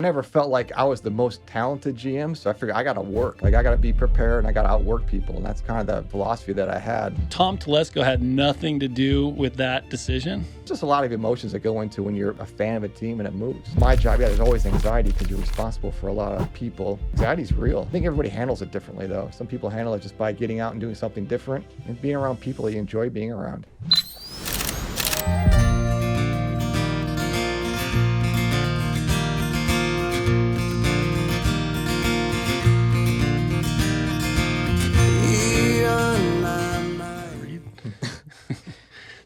I never felt like I was the most talented GM, so I figured I got to work. Like, I got to be prepared, and I got to outwork people, and that's kind of the philosophy that I had. Tom Telesco had nothing to do with that decision? Just a lot of emotions that go into when you're a fan of a team and it moves. My job, there's always anxiety because you're responsible for a lot of people. Anxiety's real. I think everybody handles it differently, though. Some people handle it just by getting out and doing something different and being around people that you enjoy being around.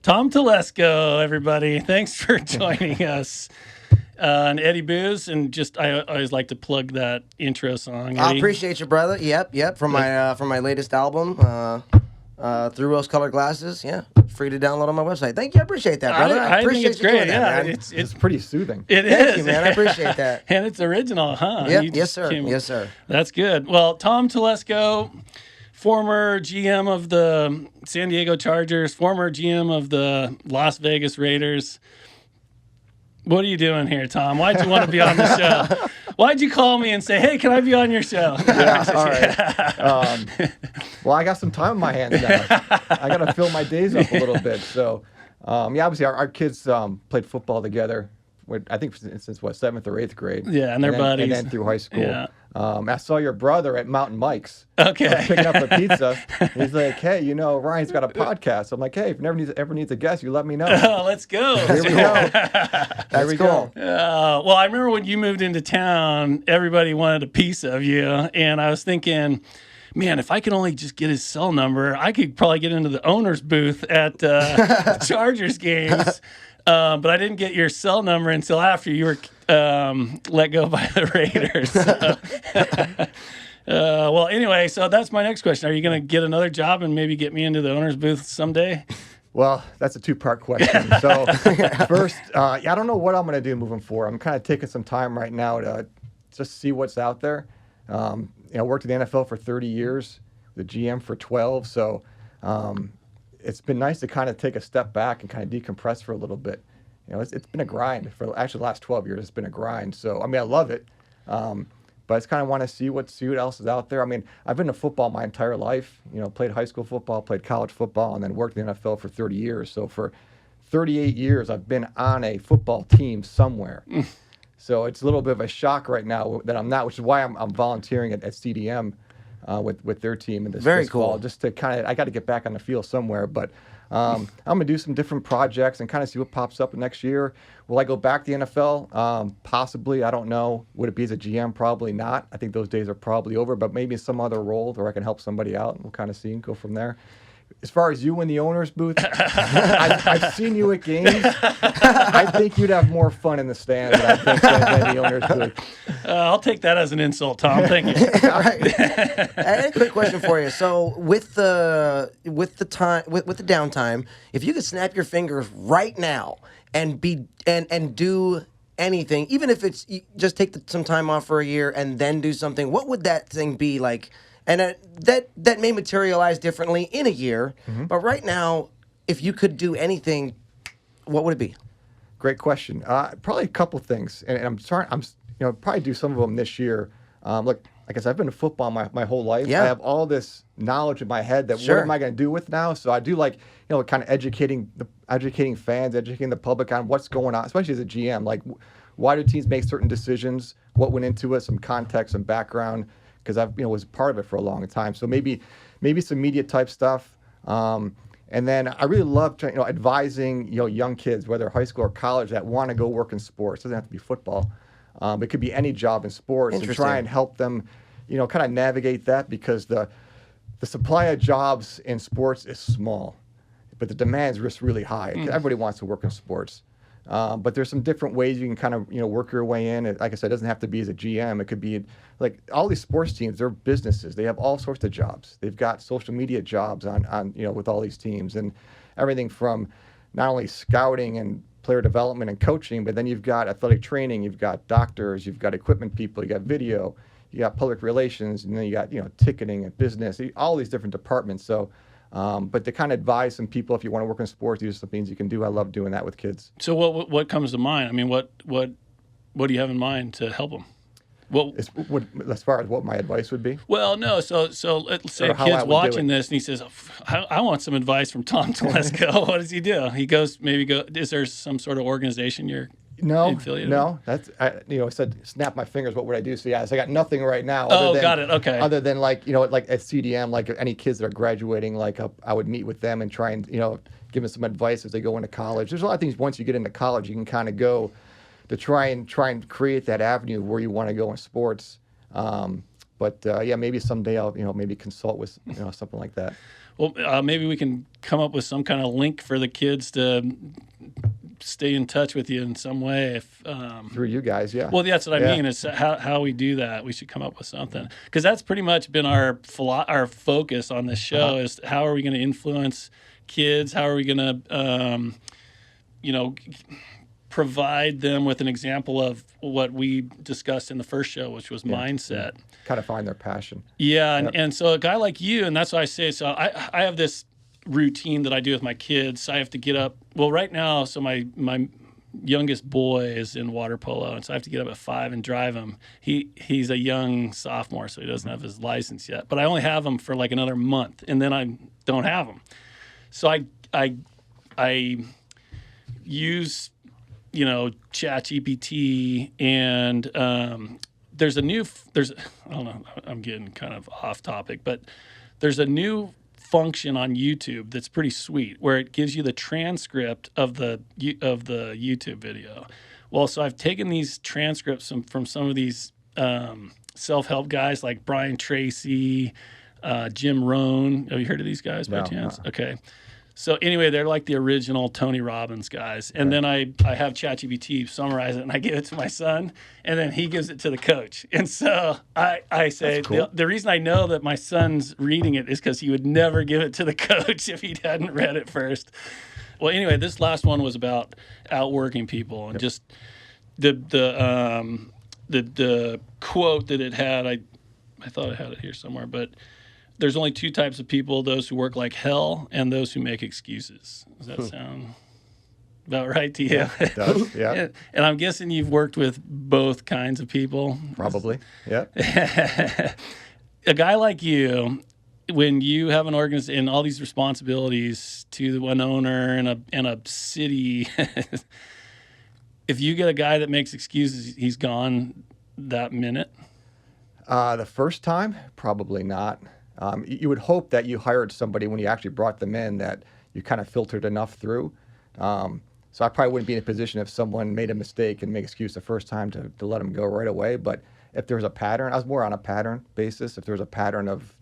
Tom Telesco, everybody. Thanks for joining us. And Eddie Booz, and I always like to plug that intro song. Eddie. I appreciate you, brother. Yep. From my latest album, Through Rose Colored Glasses. Yeah, free to download on my website. Thank you. I appreciate that, brother. I appreciate think it's you great. doing that, man. It's pretty soothing. It Thank is, you, man. I appreciate that. And it's original, huh? Yep. Yes, sir. Yes, sir. That's good. Well, Tom Telesco, former GM of the San Diego Chargers, former GM of the Las Vegas Raiders. What are you doing here, Tom? Why'd you want to be on the show? Why'd you call me and say, hey, can I be on your show? Yeah, all right. Well, I got some time on my hands now. I got to fill my days up a little bit. So, obviously our kids played football together. I think since 7th or 8th grade. Yeah, and they're buddies. And then through high school. Yeah. I saw your brother at Mountain Mike's. Okay. I was picking up a pizza. He's like, hey, Ryan's got a podcast. I'm like, hey, if you ever needs a guest, you let me know. Oh, let's go. Here we go. That's cool. Well, I remember when you moved into town, everybody wanted a piece of you. And I was thinking, man, if I could only just get his cell number, I could probably get into the owner's booth at Chargers games. But I didn't get your cell number until after you were let go by the Raiders. Well, anyway, so that's my next question. Are you going to get another job and maybe get me into the owner's booth someday? Well, that's a two-part question. So first, I don't know what I'm going to do moving forward. I'm kind of taking some time right now to just see what's out there. I worked in the NFL for 30 years, the GM for 12. So it's been nice to kind of take a step back and kind of decompress for a little bit. It's been a grind for actually the last 12 years. It's been a grind. So, I love it. But I just kind of want to see what else is out there. I've been to football my entire life. Played high school football, played college football, and then worked in the NFL for 30 years. So for 38 years, I've been on a football team somewhere. So it's a little bit of a shock right now that I'm not, which is why I'm volunteering at CDM with their team in this Very fall, cool. just to I got to get back on the field somewhere. But I'm going to do some different projects and kind of see what pops up next year. Will I go back to the NFL? Possibly. I don't know. Would it be as a GM? Probably not. I think those days are probably over, but maybe in some other role where I can help somebody out, and we'll kind of see and go from there. As far as you in the owner's booth, I've seen you at games. I think you'd have more fun in the stands than the owner's booth. I'll take that as an insult, Tom. Thank you. Right. A quick question for you. So with the downtime, if you could snap your fingers right now and do anything, even if it's just take some time off for a year and then do something, what would that thing be like? And that may materialize differently in a year, but right now, if you could do anything, what would it be? Great question. Probably a couple things, and I'm sorry. Probably do some of them this year. Look, like I said, I've been to football my whole life. Yeah. I have all this knowledge in my head that Sure. what am I going to do with now? So I do kind of educating fans, educating the public on what's going on, especially as a GM. Like, why do teams make certain decisions? What went into it? Some context, some background. Because I was part of it for a long time. So maybe some media type stuff. And then I really love advising young kids, whether high school or college, that want to go work in sports. It doesn't have to be football. It could be any job in sports, and try and help them kind of navigate that, because the supply of jobs in sports is small, but the demand is just really high. Everybody wants to work in sports. But there's some different ways you can kind of work your way in. Like I said, it doesn't have to be as a GM. It could be like all these sports teams. They're businesses. They have all sorts of jobs. They've got social media jobs on with all these teams, and everything from not only scouting and player development and coaching, but then you've got athletic training. You've got doctors. You've got equipment people. You got video. You got public relations, and then you got ticketing and business. All these different departments. So. But to kind of advise some people, if you want to work in sports, these are some things you can do. I love doing that with kids. So what comes to mind? What what do you have in mind to help them? Well, As far as what my advice would be. well, no. So let's say Or a how I kid's would do watching it. this and he says, I want some advice from Tom Telesco. What does he do? He goes, is there some sort of organization you're affiliated with? No. That's I said snap my fingers. What would I do? So I got nothing right now. Oh, got it. Okay. Other than like at CDM, like any kids that are graduating, like I would meet with them and try and give them some advice as they go into college. There's a lot of things once you get into college, you can kind of go to try and create that avenue where you want to go in sports. But maybe someday I'll maybe consult with something like that. Well, maybe we can come up with some kind of link for the kids to stay in touch with you in some way. If Through you guys, yeah. well, that's what I Yeah. mean. Is how we do that. We should come up with something because that's pretty much been our focus on this show is how are we going to influence kids? How are we going to provide them with an example of what we discussed in the first show, which was mindset. Kind of find their passion. Yeah, and so a guy like you, and that's why I say, so I have this routine that I do with my kids. I have to get up. Well, right now, so my youngest boy is in water polo, and so I have to get up at 5 and drive him. He's a young sophomore, so he doesn't have his license yet. But I only have him for like another month, and then I don't have him. So I use ChatGPT, and there's I don't know, I'm getting kind of off topic, but there's a new function on YouTube that's pretty sweet where it gives you the transcript of the YouTube video. Well, so I've taken these transcripts from some of these self-help guys like Brian Tracy, Jim Rohn. Have you heard of these guys by chance? Okay. So anyway, they're like the original Tony Robbins guys. And then I have ChatGPT summarize it, and I give it to my son, and then he gives it to the coach. And so I say, cool. the reason I know that my son's reading it is because he would never give it to the coach if he hadn't read it first. Well, anyway, this last one was about outworking people and just the quote that it had. I thought I had it here somewhere, but there's only two types of people: those who work like hell and those who make excuses. Does that sound about right to you? Yeah, it does. Yeah. And I'm guessing you've worked with both kinds of people. Probably. Yeah. A guy like you, when you have an organization and all these responsibilities to one owner and a city, if you get a guy that makes excuses, he's gone that minute. The first time, probably not. You would hope that you hired somebody when you actually brought them in that you kind of filtered enough through. So I probably wouldn't be in a position if someone made a mistake and make excuse the first time to let them go right away. But if there's a pattern, I was more on a pattern basis. If there's a pattern of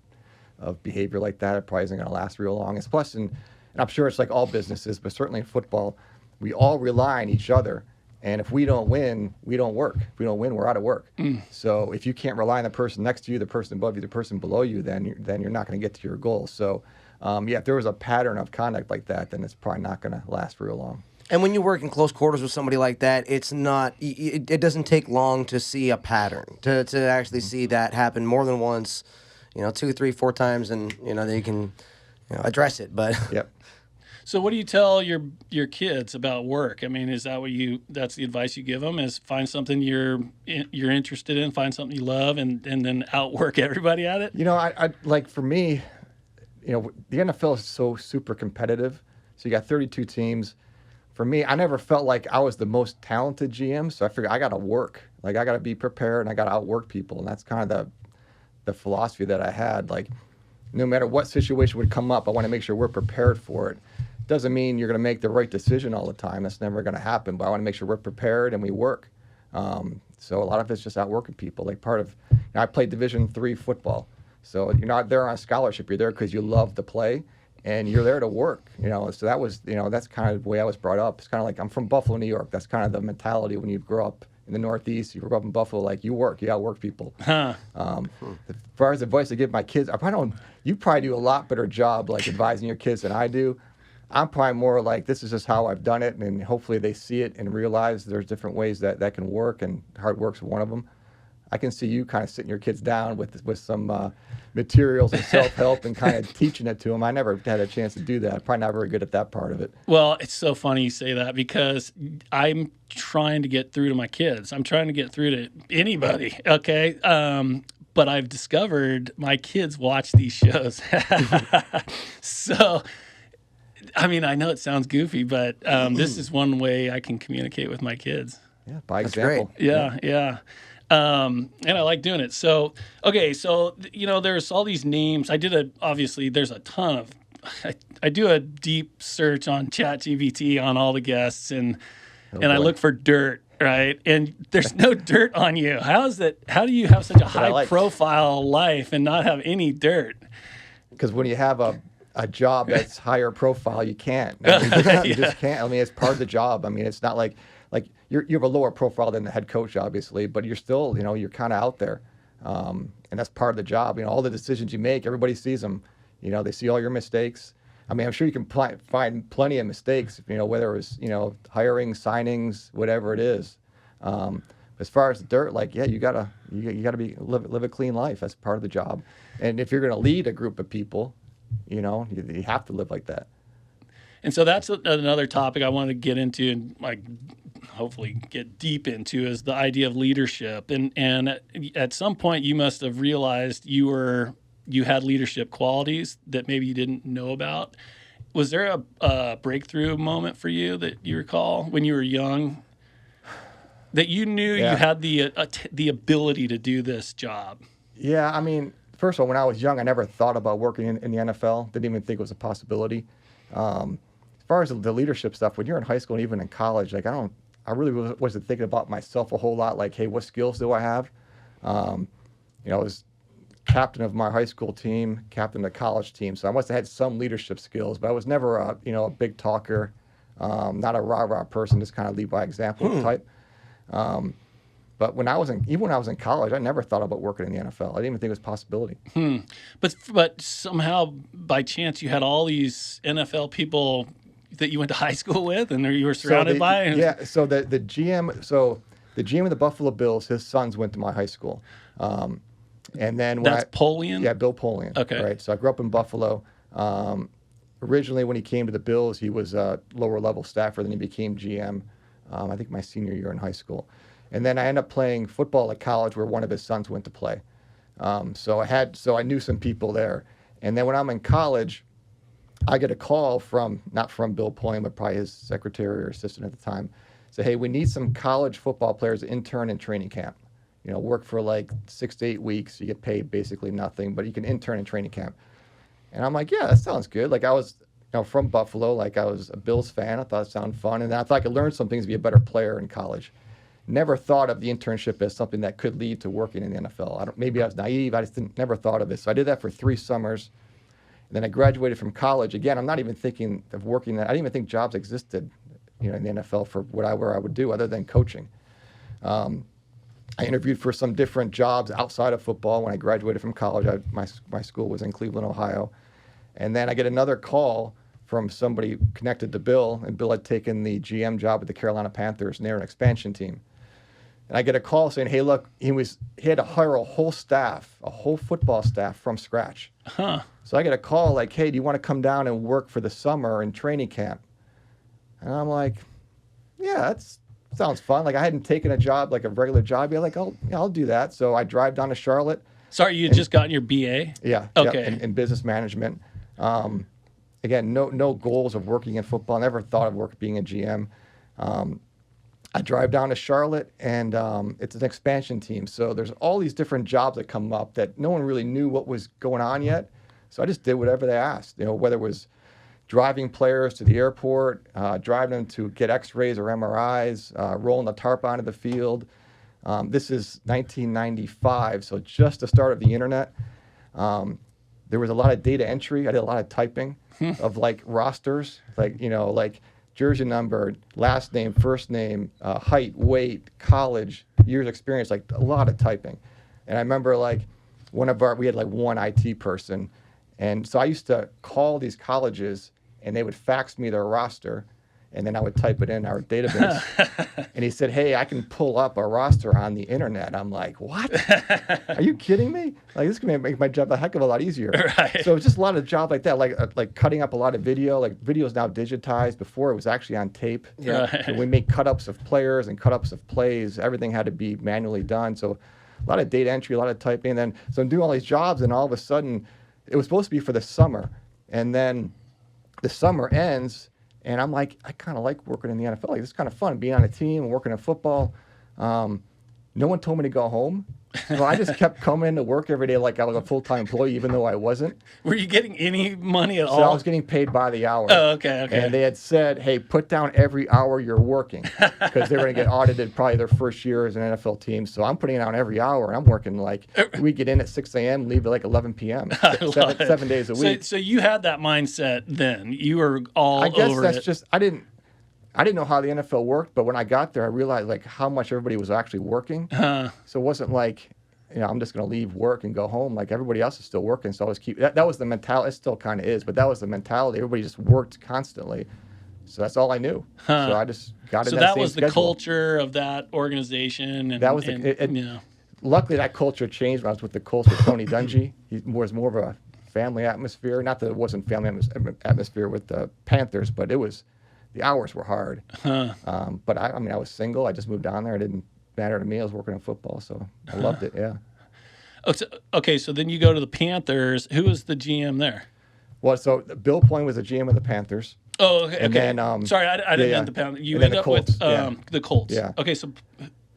behavior like that, it probably isn't going to last real long. It's plus, and I'm sure it's like all businesses, but certainly in football, we all rely on each other. And if we don't win, we don't work. If we don't win, we're out of work. So if you can't rely on the person next to you, the person above you, the person below you, then you're not going to get to your goal. So, if there was a pattern of conduct like that, then it's probably not going to last real long. And when you work in close quarters with somebody like that, it's not. It doesn't take long to see a pattern, to actually see that happen more than once, 2, 3, 4 times, and then you can address it. But Yep. So what do you tell your kids about work? I mean, is that that's the advice you give them, is find something you're interested in, find something you love, and then outwork everybody at it? I like, for me, the NFL is so super competitive. So you got 32 teams. For me, I never felt like I was the most talented GM. So I figured I got to work. Like, I got to be prepared and I got to outwork people. And that's kind of the philosophy that I had. Like, no matter what situation would come up, I want to make sure we're prepared for it. Doesn't mean you're going to make the right decision all the time. That's never going to happen. But I want to make sure we're prepared and we work. So a lot of it's just outworking people. Like, I played Division III football. So you're not there on scholarship. You're there because you love to play, and you're there to work. So that was, that's kind of the way I was brought up. It's kind of like, I'm from Buffalo, New York. That's kind of the mentality when you grow up in the Northeast. You grew up in Buffalo, like, you work, you outwork people. As far as advice I give my kids, you probably do a lot better job, like, advising your kids than I do. I'm probably more like, this is just how I've done it, and hopefully they see it and realize there's different ways that can work, and hard work's one of them. I can see you kind of sitting your kids down with some materials and self-help and kind of teaching it to them. I never had a chance to do that. I'm probably not very good at that part of it. Well, it's so funny you say that because I'm trying to get through to my kids. I'm trying to get through to anybody. Okay. But I've discovered my kids watch these shows. So, I mean, I know it sounds goofy, but this is one way I can communicate with my kids. Yeah, by That's example. Yeah, yeah. And I like doing it. So, okay, so there's all these names. Obviously, there's a ton of. I do a deep search on ChatGPT on all the guests, and I boy. look for dirt, right? And there's no dirt on you. How is that? How do you have such a high profile life and not have any dirt? Because when you have a job that's higher profile, you can't. I mean, you just can't. I mean, it's part of the job. I mean, it's not like you have a lower profile than the head coach, obviously, but you're still, you're kind of out there. And that's part of the job. All the decisions you make, everybody sees them. They see all your mistakes. I mean, I'm sure you can find plenty of mistakes, whether it was, hiring, signings, whatever it is. As far as the dirt, you gotta live a clean life. That's part of the job. And if you're going to lead a group of people, you have to live like that. And so that's another topic I want to get into and hopefully get deep into is the idea of leadership. And at some point you must have realized you had leadership qualities that maybe you didn't know about. Was there a breakthrough moment for you that you recall when you were young that you knew you had the ability to do this job? Yeah, I mean, first of all, when I was young, I never thought about working in the NFL. Didn't even think it was a possibility. As far as the leadership stuff, when you're in high school and even in college, I really wasn't thinking about myself a whole lot. Like, hey, what skills do I have? I was captain of my high school team, captain of the college team, so I must have had some leadership skills. But I was never a big talker, not a rah-rah person, just kind of lead by example type. But when I was in college, I never thought about working in the NFL. I didn't even think it was a possibility. But somehow, by chance, you had all these NFL people that you went to high school with, and you were surrounded by. Yeah. So the GM of the Buffalo Bills, his sons went to my high school, and then that's Polian. Yeah, Bill Polian. Okay. Right. So I grew up in Buffalo. Originally, when he came to the Bills, he was a lower level staffer. Then he became GM. I think my senior year in high school. And then I ended up playing football at college where one of his sons went to play. So I knew some people there. And then when I'm in college, I get a call not from Bill Polian, but probably his secretary or assistant at the time. Say, hey, we need some college football players to intern in training camp. Work for like 6 to 8 weeks. You get paid basically nothing, but you can intern in training camp. And I'm like, yeah, that sounds good. Like I was from Buffalo, like I was a Bills fan. I thought it sounded fun. And I thought I could learn some things to be a better player in college. Never thought of the internship as something that could lead to working in the NFL. Maybe I was naive. I just never thought of it. So I did that for 3 summers. And then I graduated from college. Again, I'm not even thinking of working that. I didn't even think jobs existed, in the NFL for where I would do other than coaching. I interviewed for some different jobs outside of football when I graduated from college. My school was in Cleveland, Ohio. And then I get another call from somebody connected to Bill, and Bill had taken the GM job at the Carolina Panthers, and they're an expansion team. And I get a call saying, hey, look, he had to hire a whole football staff from scratch. Huh. So I get a call like, hey, do you want to come down and work for the summer in training camp? And I'm like, yeah, that sounds fun. Like I hadn't taken a job, like a regular job. Like, I'll do that. So I drive down to Charlotte. Sorry, you had just gotten your BA? Yeah. Okay. In business management. Again, no goals of working in football. Never thought of being a GM. I drive down to Charlotte, and it's an expansion team. So there's all these different jobs that come up that no one really knew what was going on yet. So I just did whatever they asked, whether it was driving players to the airport, driving them to get x-rays or MRIs, rolling the tarp onto the field. This is 1995, so just the start of the internet. There was a lot of data entry. I did a lot of typing of like rosters, like jersey number, last name, first name, height, weight, college, years experience, like a lot of typing. And I remember we had one IT person. And so I used to call these colleges and they would fax me their roster. and then I would type it in our database. And he said, "Hey, I can pull up a roster on the internet." I'm like, "What? Are you kidding me? Like, this can make my job a heck of a lot easier." Right. So it's just a lot of jobs like that, like cutting up a lot of video. Like, video is now digitized. Before, it was actually on tape. Right. So we make cut-ups of players and cut-ups of plays. Everything had to be manually done. So a lot of data entry, a lot of typing. And then so I'm doing all these jobs, and all of a sudden, it was supposed to be for the summer, and then the summer ends. And I'm like, I kind of like working in the NFL. Like, this is kind of fun, being on a team and working in football. No one told me to go home. So I just kept coming to work every day like I was a full-time employee, even though I wasn't. Were you getting any money at So all? I was getting paid by the hour. Oh, okay. And they had said, hey, put down every hour you're working, because they were going to get audited probably their first year as an NFL team. So I'm putting down every hour, and I'm working like, we get in at 6 a.m., leave at like 11 p.m., seven days a week. So you had that mindset then. You were all I guess over that's it. just, I didn't know how the NFL worked, but when I got there, I realized like how much everybody was actually working. So it wasn't like, I'm just going to leave work and go home. Like, everybody else is still working. So I always keep, that was the mentality. It still kind of is, but that was the mentality. Everybody just worked constantly. So that's all I knew. So I just got in So that that same was the schedule. culture of that organization. And That was luckily that culture changed when I was with the Colts with Tony Dungy. He was more of a family atmosphere. Not that it wasn't family atmosphere with the Panthers, but the hours were hard. But I was single. I just moved down there. It didn't matter to me. I was working on football, so I loved it. Yeah. Okay, so then you go to the Panthers. Who was the GM there? Well, so Bill Poyne was the GM of the Panthers. Oh, okay. And then, sorry, I didn't yeah. end the Panthers. You And then end the up with Colts, the Colts. Yeah. Okay, so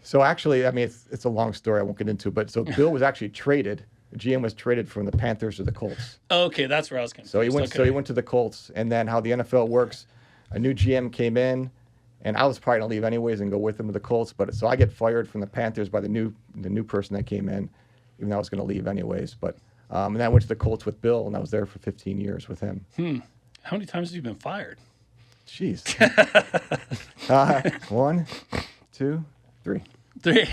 So actually, it's a long story. I won't get into it. But so Bill was actually traded. The GM was traded from the Panthers to the Colts. okay, that's where I was confused. So he went. Okay. So he went to the Colts, and then how the NFL works, a new GM came in, and I was probably gonna leave anyways and go with him to the Colts. But so I get fired from the Panthers by the new person that came in, even though I was gonna leave anyways. But and then I went to the Colts with Bill, and I was there for 15 years with him. How many times have you been fired? Jeez. 1, 2, 3. 3.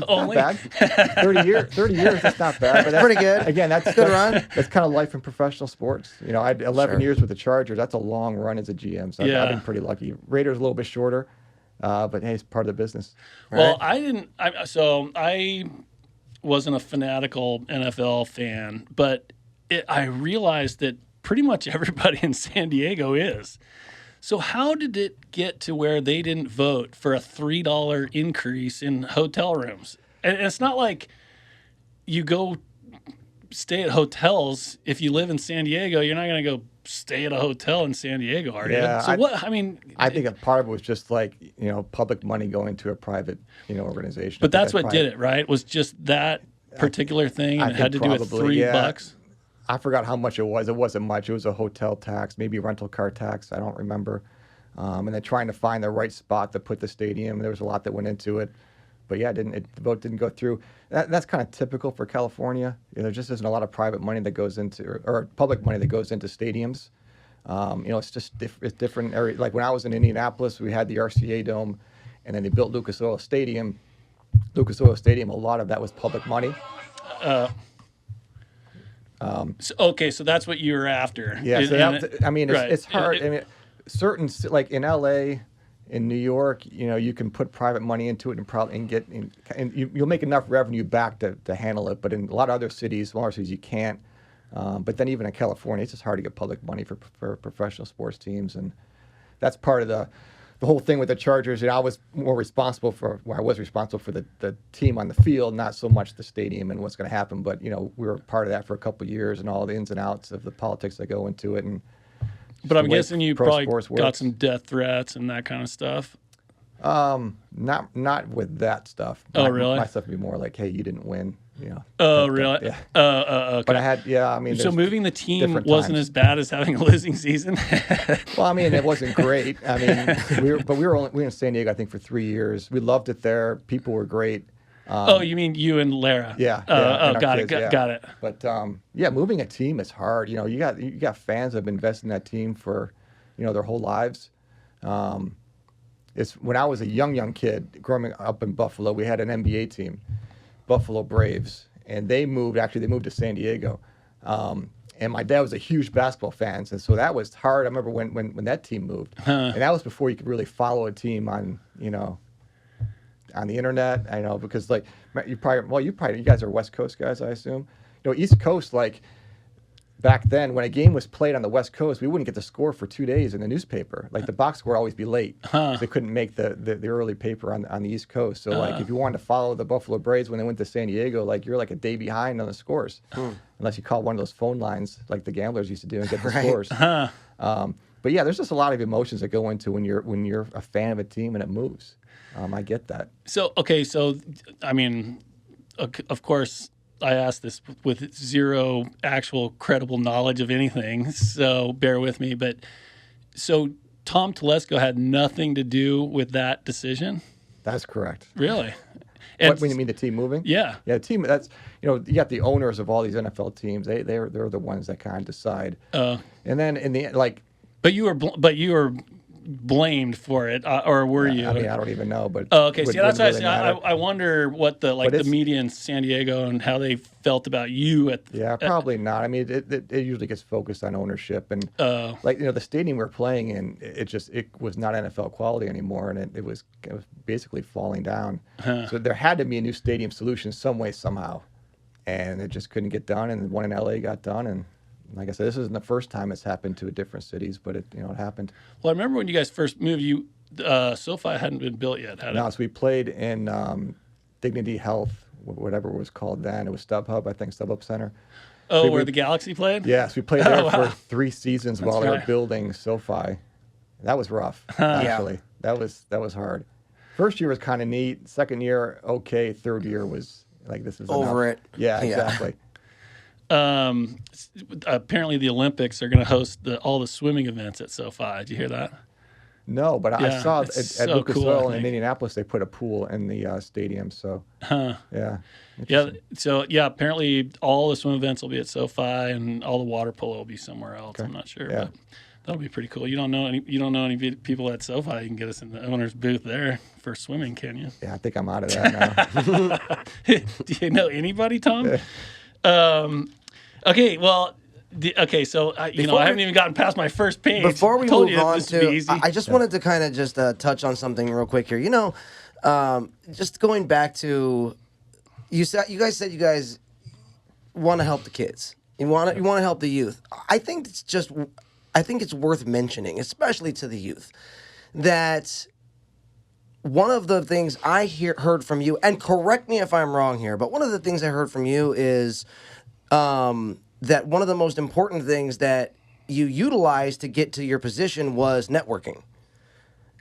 Only. Not bad. 30 years, that's not bad. But that's Pretty good. Again, that's Good run. That's kind of life in professional sports. I had 11 years with the Chargers. That's a long run as a GM. So Yeah. I've been pretty lucky. Raiders a little bit shorter, but hey, it's part of the business. Well, I wasn't a fanatical NFL fan, but I realized that pretty much everybody in San Diego is. So how did it get to where they didn't vote for a $3 increase in hotel rooms? And it's not like you go stay at hotels. If you live in San Diego, you're not going to go stay at a hotel in San Diego, are you? Yeah, So I think a part of it was just like, public money going to a private, organization. But that's what did it, right? Was just that particular thing, and it had to do with $3. I forgot how much it was. It wasn't much. It was a hotel tax, maybe a rental car tax. I don't remember. And then trying to find the right spot to put the stadium. There was a lot that went into it. But yeah, the vote didn't go through. That's kind of typical for California. There just isn't a lot of private money that goes into, or public money that goes into stadiums. It's just it's different area. Like when I was in Indianapolis, we had the RCA Dome, and then they built Lucas Oil Stadium. Lucas Oil Stadium, a lot of that was public money. So that's what you were after. Yeah, it's hard. Certain, like in LA, in New York, you can put private money into it and you'll make enough revenue back to handle it. But in a lot of other cities, smaller cities, you can't. But then even in California, it's just hard to get public money for professional sports teams, and that's part of the whole thing with the Chargers. I was responsible for the team on the field, not so much the stadium and what's going to happen. But we were part of that for a couple of years and all the ins and outs of the politics that go into it. But I'm guessing you probably got works. some death threats and that kind of stuff. Not with that stuff. Oh, really? My stuff would be more like, hey, you didn't win. Oh, really? Yeah. Okay. But I had, So moving the team different wasn't times. as bad as having a losing season. Well, it wasn't great. we were in San Diego, I think, for 3 years. We loved it there. People were great. You mean you and Lara? Yeah. Oh, and got our it. kids, Got it. But moving a team is hard. You got fans that have invested in that team for, their whole lives. It's when I was a young kid growing up in Buffalo, we had an NBA team, Buffalo Braves, and they moved to San Diego. And my dad was a huge basketball fan, and so that was hard. I remember when that team moved, and that was before you could really follow a team on on the internet. I know because like you guys are West Coast guys, I assume. East Coast, like back then when a game was played on the West Coast, we wouldn't get the score for 2 days in the newspaper. Like the box score would always be late. They couldn't make the early paper on the East Coast. So like if you wanted to follow the Buffalo Braves when they went to San Diego, like you're like a day behind on the scores, unless you call one of those phone lines like the gamblers used to do and get the scores. But yeah, there's just a lot of emotions that go into when you're a fan of a team and it moves. I get that. So I mean, of course, I asked this with zero actual credible knowledge of anything, so bear with me. But so Tom Telesco had nothing to do with that decision? That's correct. Really? When you mean the team moving? Yeah. Yeah, the team. That's you got the owners of all these NFL teams. They're the ones that kind of decide. And then in the end, like. But you were blamed for it, or were you? I mean, I don't even know, but okay. See, that's really I wonder what the media in San Diego and how they felt about you probably not. I mean, it usually gets focused on ownership and the stadium we're playing in. It was not NFL quality anymore, and it was basically falling down. So there had to be a new stadium solution some way somehow, and it just couldn't get done. And one in LA got done, and like I said, this isn't the first time it's happened to different cities, but it happened. Well, I remember when you guys first moved, SoFi hadn't been built yet, had it? No, so we played in Dignity Health, whatever it was called then. It was StubHub, I think, StubHub Center. Oh, where the Galaxy played? Yes, we played there for 3 seasons while they were building SoFi. That was rough, actually. That was hard. First year was kind of neat. Second year, okay. Third year was like, this is over enough. it. Yeah, exactly. Apparently the Olympics are going to host all the swimming events at SoFi. Did you hear that? No, but I saw at so Lucas cool, Oil in Indianapolis they put a pool in the stadium. So yeah. So apparently all the swim events will be at SoFi and all the water polo will be somewhere else. Okay. I'm not sure, but that'll be pretty cool. You don't know any people at SoFi. You can get us in the owner's booth there for swimming, can you? Yeah, I think I'm out of that now. Do you know anybody, Tom? Okay, well, so I haven't even gotten past my first page. Before we move on to, I just wanted to kind of just touch on something real quick here. Just going back to, you guys said you guys want to help the kids. You want to help the youth. I think it's worth mentioning, especially to the youth, that one of the things I heard from you, and correct me if I'm wrong here, but one of the things I heard from you is that one of the most important things that you utilized to get to your position was networking.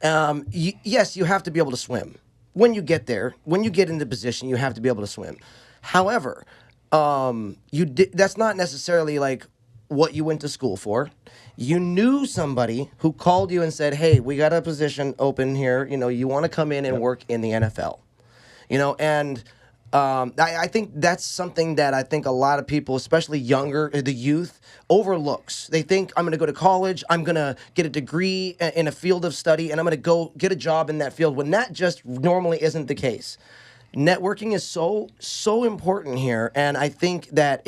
Yes, you have to be able to swim. When you get there, when you get into position, you have to be able to swim. However, that's not necessarily like what you went to school for. You knew somebody who called you and said, hey, we got a position open here. You want to come in and work in the NFL. And I think that's something that I think a lot of people, especially the youth, overlooks. They think, I'm going to go to college, I'm going to get a degree in a field of study, and I'm going to go get a job in that field, when that just normally isn't the case. Networking is so important here, and I think that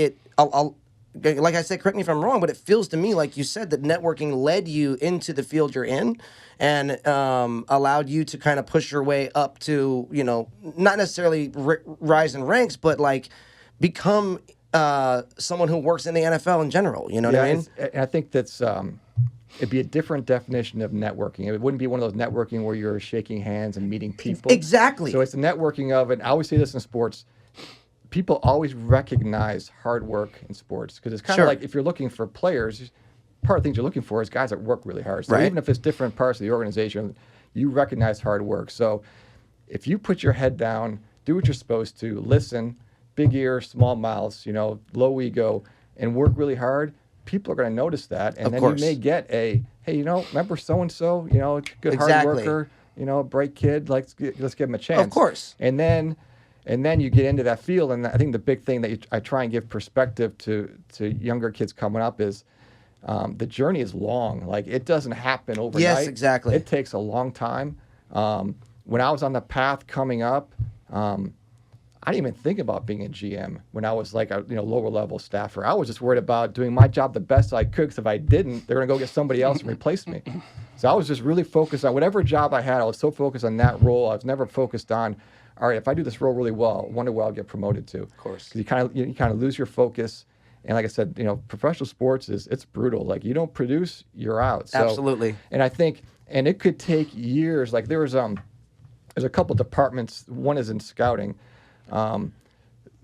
like I said, correct me if I'm wrong, but it feels to me like you said that networking led you into the field you're in and allowed you to kind of push your way up to, not necessarily rise in ranks, but like become someone who works in the NFL in general. You know what I mean? I think that's it'd be a different definition of networking. It wouldn't be one of those networking where you're shaking hands and meeting people. Exactly. So it's the networking of it. I always say this in sports. People always recognize hard work in sports because it's kind of like if you're looking for players, part of the things you're looking for is guys that work really hard. So even if it's different parts of the organization, you recognize hard work. So if you put your head down, do what you're supposed to, listen, big ears, small mouths, low ego, and work really hard, people are going to notice that. And then you may get hey, remember so-and-so, good hard worker, bright kid, let's give him a chance. Of course. And then you get into that field, and I think the big thing that I try and give perspective to younger kids coming up is the journey is long. Like, it doesn't happen overnight. Yes, exactly. It takes a long time. When I was on the path coming up, I didn't even think about being a GM when I was like a lower level staffer. I was just worried about doing my job the best I could, because if I didn't, they're gonna go get somebody else and replace me. So I was just really focused on whatever job I had. I was so focused on that role. I was never focused on, all right, if I do this role really well, I wonder where I'll get promoted to. Of course. Because you kind of lose your focus. And like I said, professional sports it's brutal. Like, you don't produce, you're out. So, Absolutely. And I think, and it could take years. Like, there's a couple departments. One is in scouting.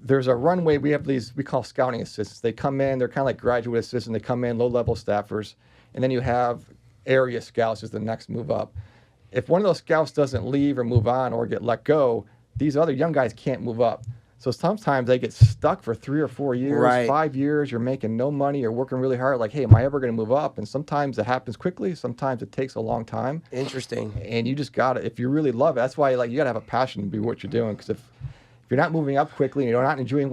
There's a runway. We have these, we call scouting assistants. They come in, they're kind of like graduate assistants. They come in, low-level staffers. And then you have area scouts is the next move up. If one of those scouts doesn't leave or move on or get let go, these other young guys can't move up. So sometimes they get stuck for 3 or 4 years, Right. 5 years. You're making no money. You're working really hard. Like, hey, am I ever going to move up? And sometimes it happens quickly. Sometimes it takes a long time. Interesting. And you just got to, if you really love it, that's why you got to have a passion to be what you're doing. Because if you're not moving up quickly and you're not enjoying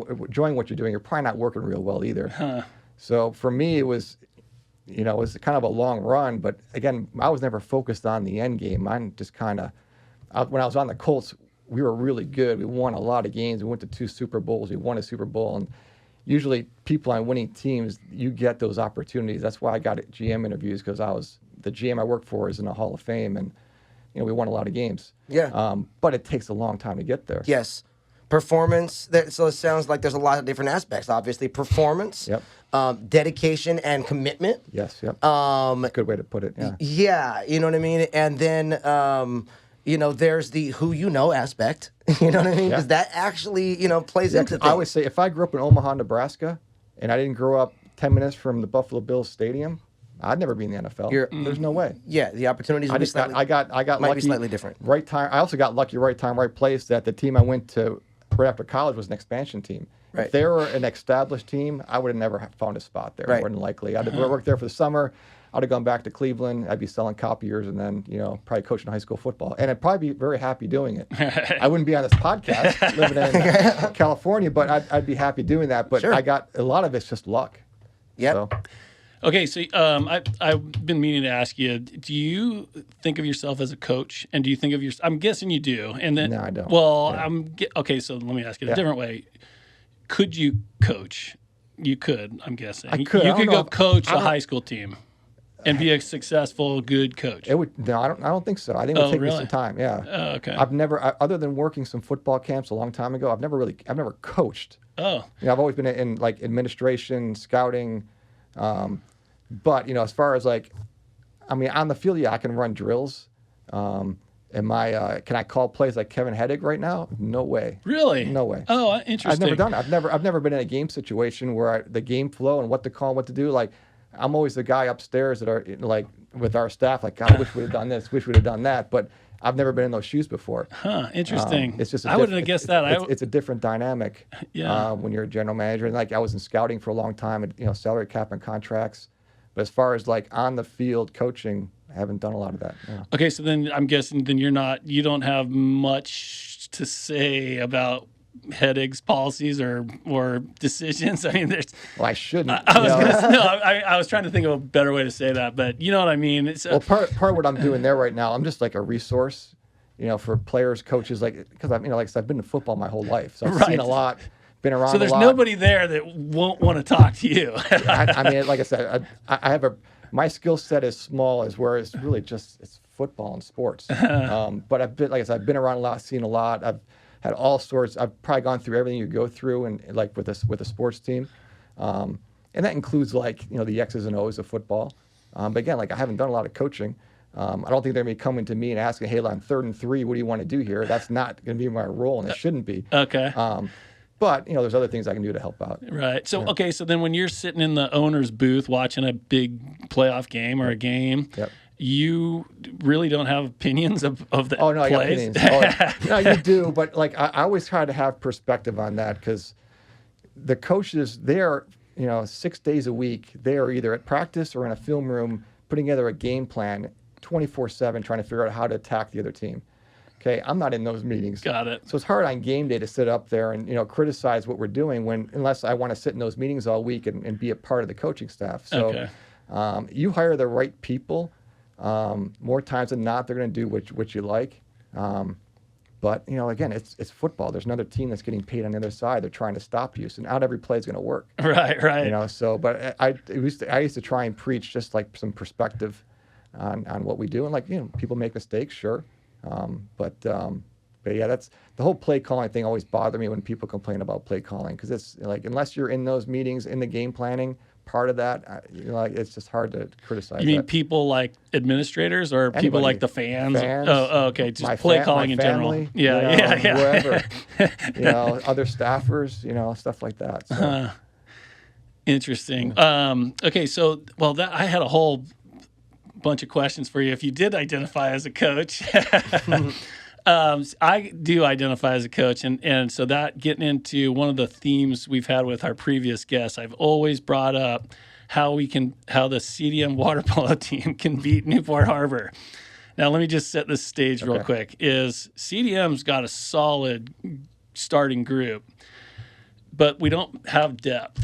what you're doing, you're probably not working real well either. So for me, it was kind of a long run. But again, I was never focused on the end game. I'm just kind of, when I was on the Colts, we were really good. We won a lot of games. We went to 2 Super Bowls. We won a Super Bowl. And usually people on winning teams, you get those opportunities. That's why I got GM interviews, because the GM I worked for is in the Hall of Fame, and we won a lot of games. Yeah. But it takes a long time to get there. Yes. Performance. So it sounds like there's a lot of different aspects. Obviously, performance, Yep. dedication, and commitment. Yes. Yep. Um, Good way to put it. Yeah. Yeah, you know what I mean? And then, there's the who you know aspect. You know what I mean? Yeah. Because that actually, plays Yeah, into 'cause things. I always say, if I grew up in Omaha, Nebraska, and I didn't grow up 10 minutes from the Buffalo Bills stadium, I'd never be in the NFL. There's no way. Yeah, the opportunities would be slightly, I got might lucky. be slightly different. Right time. I also got lucky. Right time, right place. That the team I went to right after college was an expansion team. Right. If they were an established team, I would have never found a spot there. Right. More than likely, I'd have worked there for the summer. I'd have gone back to Cleveland. I'd be selling copiers, and then probably coaching high school football. And I'd probably be very happy doing it. I wouldn't be on this podcast living in California, but I'd be happy doing that. But Sure. I got a lot of it's just luck. Yep. So, Okay, so I've been meaning to ask you: do you think of yourself as a coach, and do you think of yourself? I'm guessing you do, and then No, I don't. Well, Yeah. okay. So let me ask it a Yeah. different way: could you coach? You could. I'm guessing I could. I You don't could know go if- coach I a don't- high school team and be a successful, good coach. it would. No, I don't think so. I think it would Oh, take me really? some time. Yeah. Oh, okay. I've never, other than working some football camps a long time ago, I've never coached. Oh, I've always been in like administration, scouting, but as far as on the field, yeah, I can run drills. Can I call plays like Kevin Heddig right now? No way. really? No way. Oh, interesting. I've never done it. I've never been in a game situation where the game flow and what to call, what to do. Like, I'm always the guy upstairs that are like with our staff. Like, God, I wish we'd have done this. Wish we'd have done that. But I've never been in those shoes before. Huh? Interesting. It's just I wouldn't have guessed that. It's a different dynamic. Yeah. When you're a general manager, and like I was in scouting for a long time, and salary cap and contracts. But as far as like on the field coaching, I haven't done a lot of that. No. Okay, so then I'm guessing then you don't have much to say about Heddig's policies or decisions. I mean, there's. Well, I shouldn't. I was you know. gonna, no, I was trying to think of a better way to say that, but you know what I mean. It's Well, part of what I'm doing there right now, I'm just like a resource, for players, coaches, because like I said, I've been in football my whole life, so I've Right. seen a lot, been around. so there's a lot. nobody there that won't want to talk to you. I mean, like I said, I have my skill set is small, as where it's really just it's football and sports. But I've been around a lot, seen a lot. I've had all sorts. I've probably gone through everything you go through, and like with a sports team, and that includes the X's and O's of football. But again, I haven't done a lot of coaching. I don't think they're going to be coming to me and asking, "Hey, on 3rd and 3, what do you want to do here?" That's not going to be my role, and it shouldn't be. Okay. But there's other things I can do to help out. Right. So okay. So then, when you're sitting in the owner's booth watching a big playoff game or a game, Yep. you really don't have opinions of the Oh no, I got plays. opinions. No, you do, but I always try to have perspective on that, because the coaches, they're 6 days a week, they're either at practice or in a film room putting together a game plan 24/7, trying to figure out how to attack the other team. Okay, I'm not in those meetings. Got it. So it's hard on game day to sit up there and criticize what we're doing unless I want to sit in those meetings all week and be a part of the coaching staff. So Okay. you hire the right people. More times than not, they're going to do what you like. But But again, it's football. There's another team that's getting paid on the other side. They're trying to stop you. So not every play is going to work. Right. So but I used to try and preach just like some perspective on what we do, and like people make mistakes, sure, but yeah, that's the whole play calling thing. Always bothered me when people complain about play calling, because it's like unless you're in those meetings in the game planning part of that, like it's just hard to criticize. You mean that. people like administrators or people Anybody. like the fans? Fans, Oh, okay. Just my play calling my in family, general. Yeah. Whoever, other staffers, stuff like that. So. Interesting. Okay, so I had a whole bunch of questions for you. If you did identify as a coach, I do identify as a coach, and so that getting into one of the themes we've had with our previous guests, I've always brought up how the CDM water polo team can beat Newport Harbor. Now, let me just set this stage real quick. Is CDM's got a solid starting group, but we don't have depth.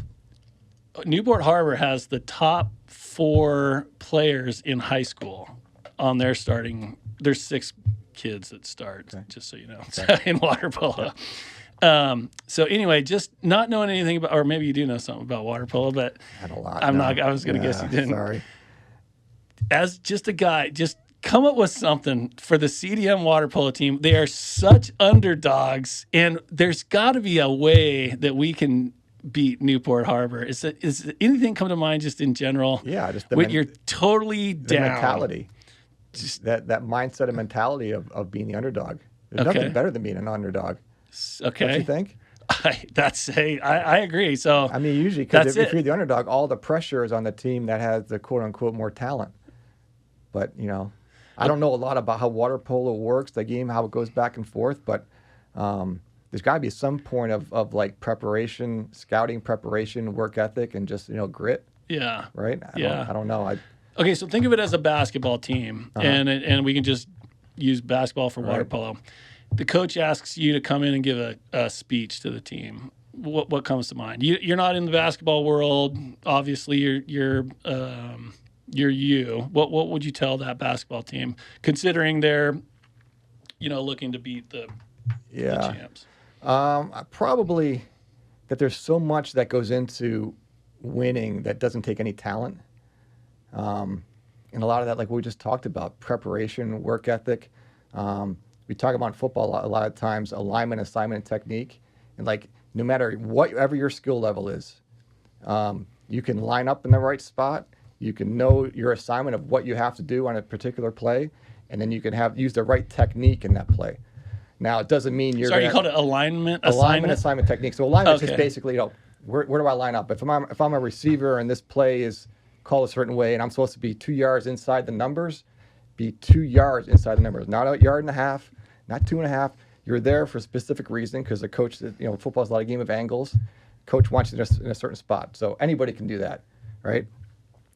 Newport Harbor has the top 4 players in high school on their starting. There's 6 kids that start, just so you know, in water polo. So anyway, just not knowing anything about, or maybe you do know something about water polo, but I had a lot. I was going to guess you didn't. Sorry. As just a guy, just come up with something for the CDM water polo team. They are such underdogs, and there's got to be a way that we can beat Newport Harbor. Is anything come to mind just in general? Yeah, just you're totally the down. mentality. Just that mindset and mentality of being the underdog. There's nothing better than being an underdog. Okay. Don't you think? I agree. So I mean, usually, because if you're the underdog, all the pressure is on the team that has the quote unquote more talent. But I don't know a lot about how water polo works, the game, how it goes back and forth. But there's got to be some point of like preparation, scouting preparation, work ethic, and just grit. Yeah. Right. I don't know. Okay, so think of it as a basketball team, and we can just use basketball for water polo. The coach asks you to come in and give a speech to the team. What comes to mind? You're not in the basketball world. Obviously, you're you. What would you tell that basketball team, considering they're looking to beat the champs? Probably that there's so much that goes into winning that doesn't take any talent. And a lot of that, like we just talked about, preparation, work ethic. We talk about football a lot of times, alignment, assignment, and technique. And like, no matter whatever your skill level is, you can line up in the right spot. You can know your assignment of what you have to do on a particular play, and then you can use the right technique in that play. Now, it doesn't mean you're. Sorry, you called it alignment, assignment technique. So alignment is just basically, where do I line up? If I'm a receiver and this play is called a certain way, and I'm supposed to be 2 yards inside the numbers, be 2 yards inside the numbers, not 1.5 yards, not 2.5. You're there for a specific reason, because the coach, football is a lot of game of angles. Coach wants you in a certain spot, so anybody can do that, right?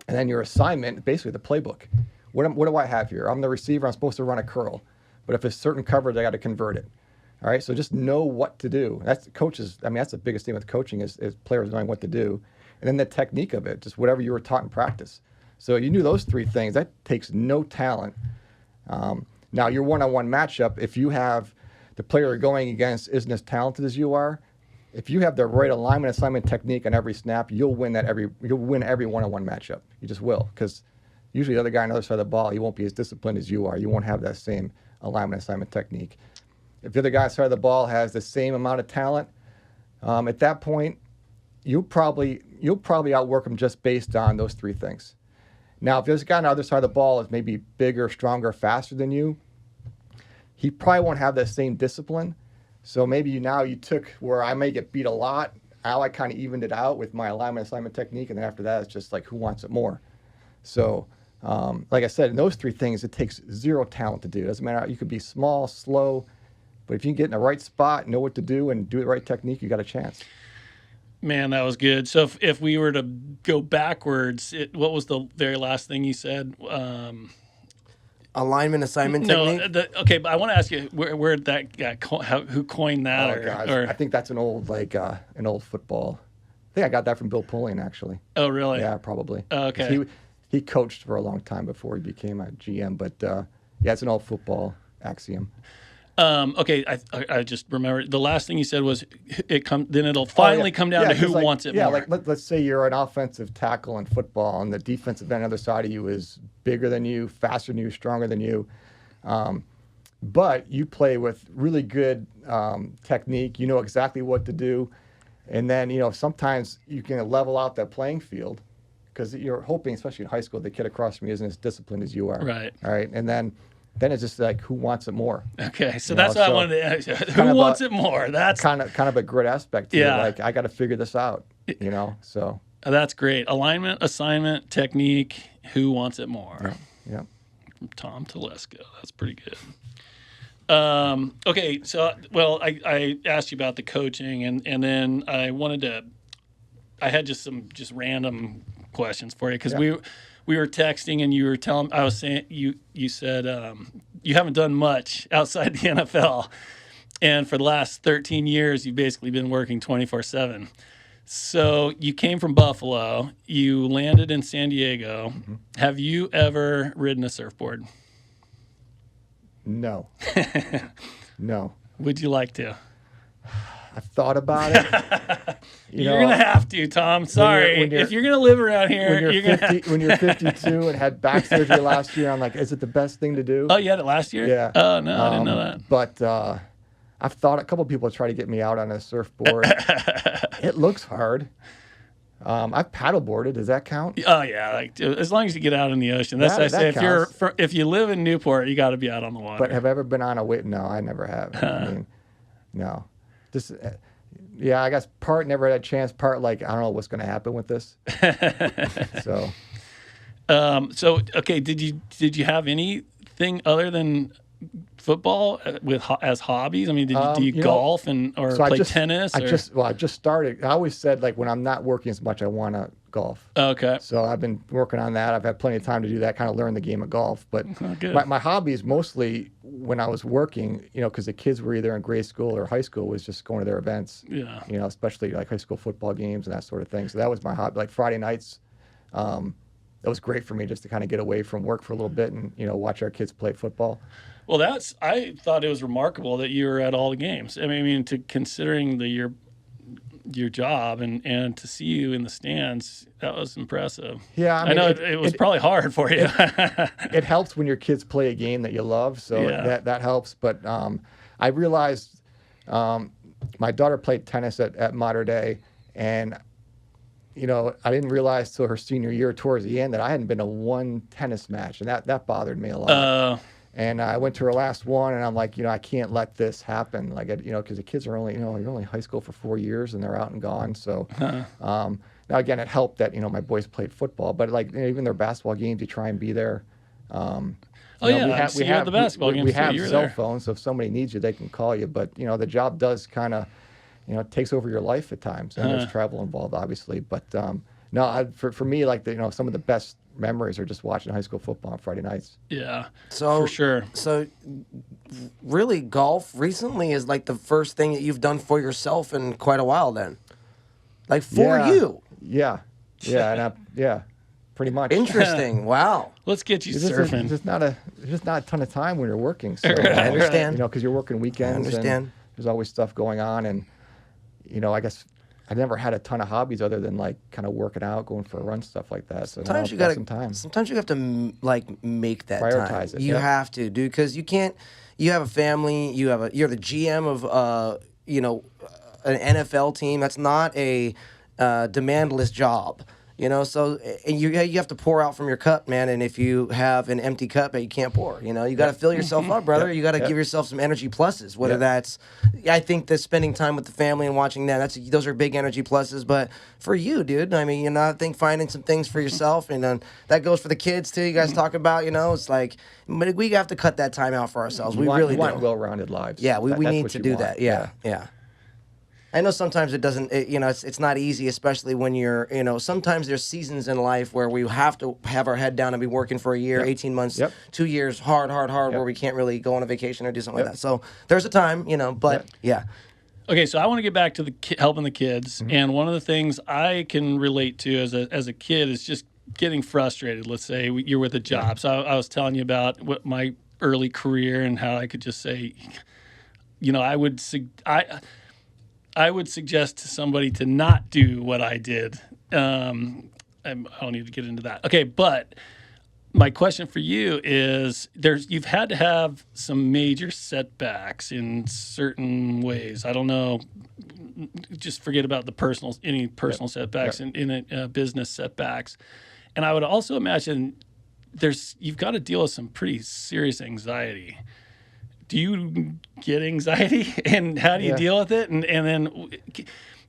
And then your assignment, basically the playbook. What do I have here? I'm the receiver. I'm supposed to run a curl, but if it's certain coverage, I got to convert it. All right, so just know what to do. That's coaches. I mean, that's the biggest thing with coaching is players knowing what to do, and then the technique of it, just whatever you were taught in practice. So you knew those 3 things. That takes no talent. Now, your one-on-one matchup, if you have the player you're going against isn't as talented as you are, if you have the right alignment, assignment, technique on every snap, you'll win every one-on-one matchup. You just will, because usually the other guy on the other side of the ball, he won't be as disciplined as you are. You won't have that same alignment, assignment, technique. If the other guy on the side of the ball has the same amount of talent, at that point, you'll probably outwork him just based on those 3 things. Now, if this guy on the other side of the ball is maybe bigger, stronger, faster than you, he probably won't have that same discipline. So maybe you took where I may get beat a lot. Now I kind of evened it out with my alignment, assignment, technique, and then after that, it's just like who wants it more. So, like I said, in those 3 things, it takes 0 talent to do. It doesn't matter. You could be small, slow, but if you can get in the right spot, know what to do, and do the right technique, you got a chance. Man, that was good. So if we were to go backwards, what was the very last thing you said? Alignment, assignment, technique? But I want to ask you where that guy, who coined that? I think that's an old football. I think I got that from Bill Pullian, actually. Oh, really? Yeah, probably. Okay. He coached for a long time before he became a GM, but yeah, it's an old football axiom. Okay, I just remembered the last thing you said was then it'll finally come down to who 'cause, wants it yeah, more. like let's say you're an offensive tackle in football, and the defensive end on the other side of you is bigger than you, faster than you, stronger than you. But you play with really good technique. You know exactly what to do. And then, sometimes you can level out that playing field because you're hoping, especially in high school, the kid across from you isn't as disciplined as you are. Right. All right. And then it's just like, who wants it more? Okay, so You know, that's what I so wanted to ask. kind Who of wants a- it more? That's Kind of a grit aspect to Yeah. it. Like, I got to figure this out, so. that's great. Alignment, assignment, technique. Who wants it more? Yeah. From Tom Telesco. That's pretty good. Okay, so I asked you about the coaching, and then I had just some random questions for you because Yeah. we were texting and you were telling I was saying you said you haven't done much outside the NFL, and for the last 13 years you've basically been working 24/7. So you came from Buffalo, you landed in San Diego. Mm-hmm. Have you ever ridden a surfboard? No. No. Would you like to? I've thought about it. You're gonna have to, Tom. Sorry. when you're- If you're gonna live around here, when you're you're 50, gonna. when you're 52 and had back surgery last year, I'm like, is it the best thing to do? Oh, you had it last year? Yeah. Oh no, I didn't know that. But I've thought a couple people try to get me out on a surfboard. It looks hard. I've paddleboarded. Does that count? Oh yeah, like as long as you get out in the ocean. That's what I say. That If you live in Newport, you got to be out on the water. But have I ever been on a wave? No, I never have. I mean, no. Just, yeah, I guess part never had a chance. Part like I don't know what's going to happen with this. So So okay, did you have anything other than football as hobbies? I mean, do you golf or so play tennis? I just started. I always said like when I'm not working as much, I want to golf. Okay. So I've been working on that. I've had plenty of time to do that, kind of learn the game of golf. But good. my hobbies mostly when I was working, because the kids were either in grade school or high school, was just going to their events. Yeah. Especially like high school football games and that sort of thing. So that was my hobby. Like Friday nights, that was great for me just to kind of get away from work for a little bit and watch our kids play football. Well, I thought it was remarkable that you were at all the games. I mean, considering your job and to see you in the stands, that was impressive. Yeah, I know it was probably hard for you. It helps when your kids play a game that you love, so Yeah. that helps. But I realized my daughter played tennis at Mater Dei, and I didn't realize till her senior year towards the end that I hadn't been to one tennis match, and that bothered me a lot. And I went to her last one, and I'm like, I can't let this happen. Like, because the kids are only, you're only in high school for 4 years, and they're out and gone. So, now again, it helped that my boys played football, but like even their basketball games, you try and be there. Oh yeah, you had the basketball games we too. have You were cell there. phones, so if somebody needs you, they can call you. But the job does kind of, it takes over your life at times, and there's travel involved, obviously. But no, for me, like some of the best memories are just watching high school football on Friday nights. Yeah, So for sure. So, really, golf recently is like the first thing that you've done for yourself in quite a while. Then, like for Yeah. you. Yeah, and pretty much. Interesting. Wow. Let's get you It's just, surfing. it's just not a ton of time when you're working. So, I understand. because you're working weekends. understand. And there's always stuff going on, and I guess I never had a ton of hobbies other than like kind of working out, going for a run, stuff like that. So now Sometimes I've you got gotta. some time. Sometimes you have to make that time. Prioritize it, You yeah. have to, dude, because you can't. You have a family. You're the GM of an NFL team. That's not a demandless job. So and you have to pour out from your cup, man. And if you have an empty cup, you can't pour. You got to fill yourself up, brother. You got to give yourself some energy pluses. Whether that's, I think that spending time with the family and watching them, those are big energy pluses. But for you, dude, I mean, I think finding some things for yourself, and that goes for the kids too. You guys talk about, it's like, but we have to cut that time out for ourselves. We really you want do. well-rounded lives. Yeah, we That's need what to you do want. that. Yeah. I know sometimes it doesn't, it's not easy, especially when you're, sometimes there's seasons in life where we have to have our head down and be working for a year, 18 months, Yep. 2 years, hard, where we can't really go on a vacation or do something like that. So there's a time, but yeah. Okay, so I want to get back to the helping the kids, Mm-hmm. and one of the things I can relate to as a kid is just getting frustrated. Let's say you're with a job. So I was telling you about what my early career and how I could just say, I would suggest to somebody to not do what I did. I don't need to get into that. Okay, but my question for you is: you've had to have some major setbacks in certain ways. I don't know. Just forget about any personal setbacks in business setbacks. And I would also imagine you've got to deal with some pretty serious anxiety. Do you get anxiety, and how do you deal with it? And then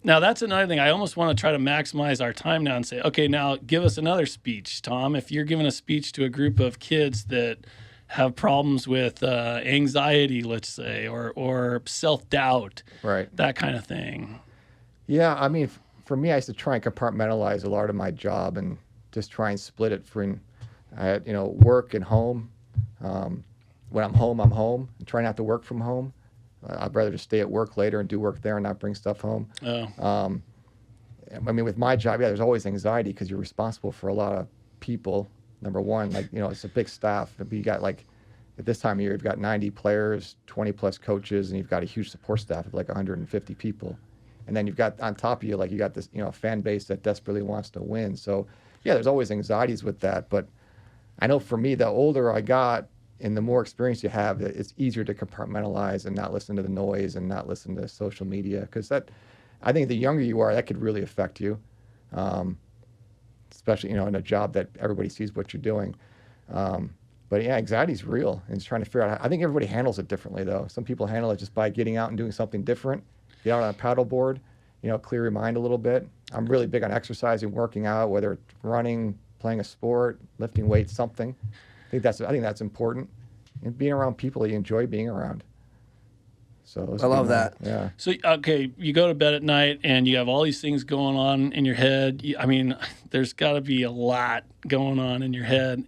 now that's another thing. I almost want to try to maximize our time now and say, okay, now give us another speech, Tom. If you're giving a speech to a group of kids that have problems with anxiety, let's say, or self-doubt, Right. that kind of thing. Yeah, I mean, for me, I used to try and compartmentalize a lot of my job and just try and split it between, work and home. When I'm home, and try not to work from home. I'd rather just stay at work later and do work there and not bring stuff home. Oh, I mean, with my job, there's always anxiety because you're responsible for a lot of people. Number one, it's a big staff. You got at this time of year, you've got 90 players, 20 plus coaches, and you've got a huge support staff of 150 people. And then you've got on top of you, you got this, fan base that desperately wants to win. So yeah, there's always anxieties with that. But I know for me, the older I got, and the more experience you have, it's easier to compartmentalize and not listen to the noise and not listen to social media. Because I think the younger you are, that could really affect you, especially, in a job that everybody sees what you're doing. But yeah, anxiety is real, and it's trying to figure out. I think everybody handles it differently, though. Some people handle it just by getting out and doing something different. Get out on a paddleboard, clear your mind a little bit. I'm really big on exercising, working out, whether it's running, playing a sport, lifting weights, something. I think that's important, and being around people that you enjoy being around. So I love that. Yeah. so okay, you go to bed at night and you have all these things going on in your head. I mean, there's got to be a lot going on in your head.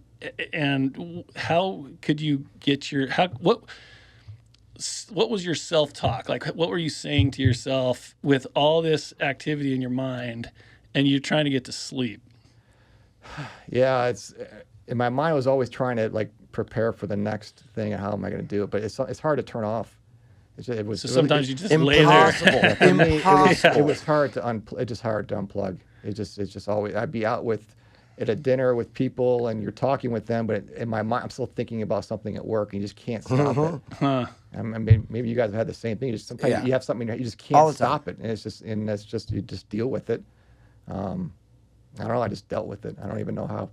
And how could you get what was your self-talk? What were you saying to yourself with all this activity in your mind, and you're trying to get to sleep? Yeah, it's in my mind. I was always trying to prepare for the next thing and how am I going to do it, but it's hard to turn off. It was Sometimes you just lay impossible. there. for me, Impossible. it was hard to it's just hard to unplug. It's just always. I'd be out at a dinner with people and you're talking with them, but in my mind I'm still thinking about something at work and you just can't stop it. Huh. I mean, maybe you guys have had the same thing. Sometimes you have something in your head, you just All can't the time. stop it, and that's just you just deal with it. I don't know. I just dealt with it. I don't even know how.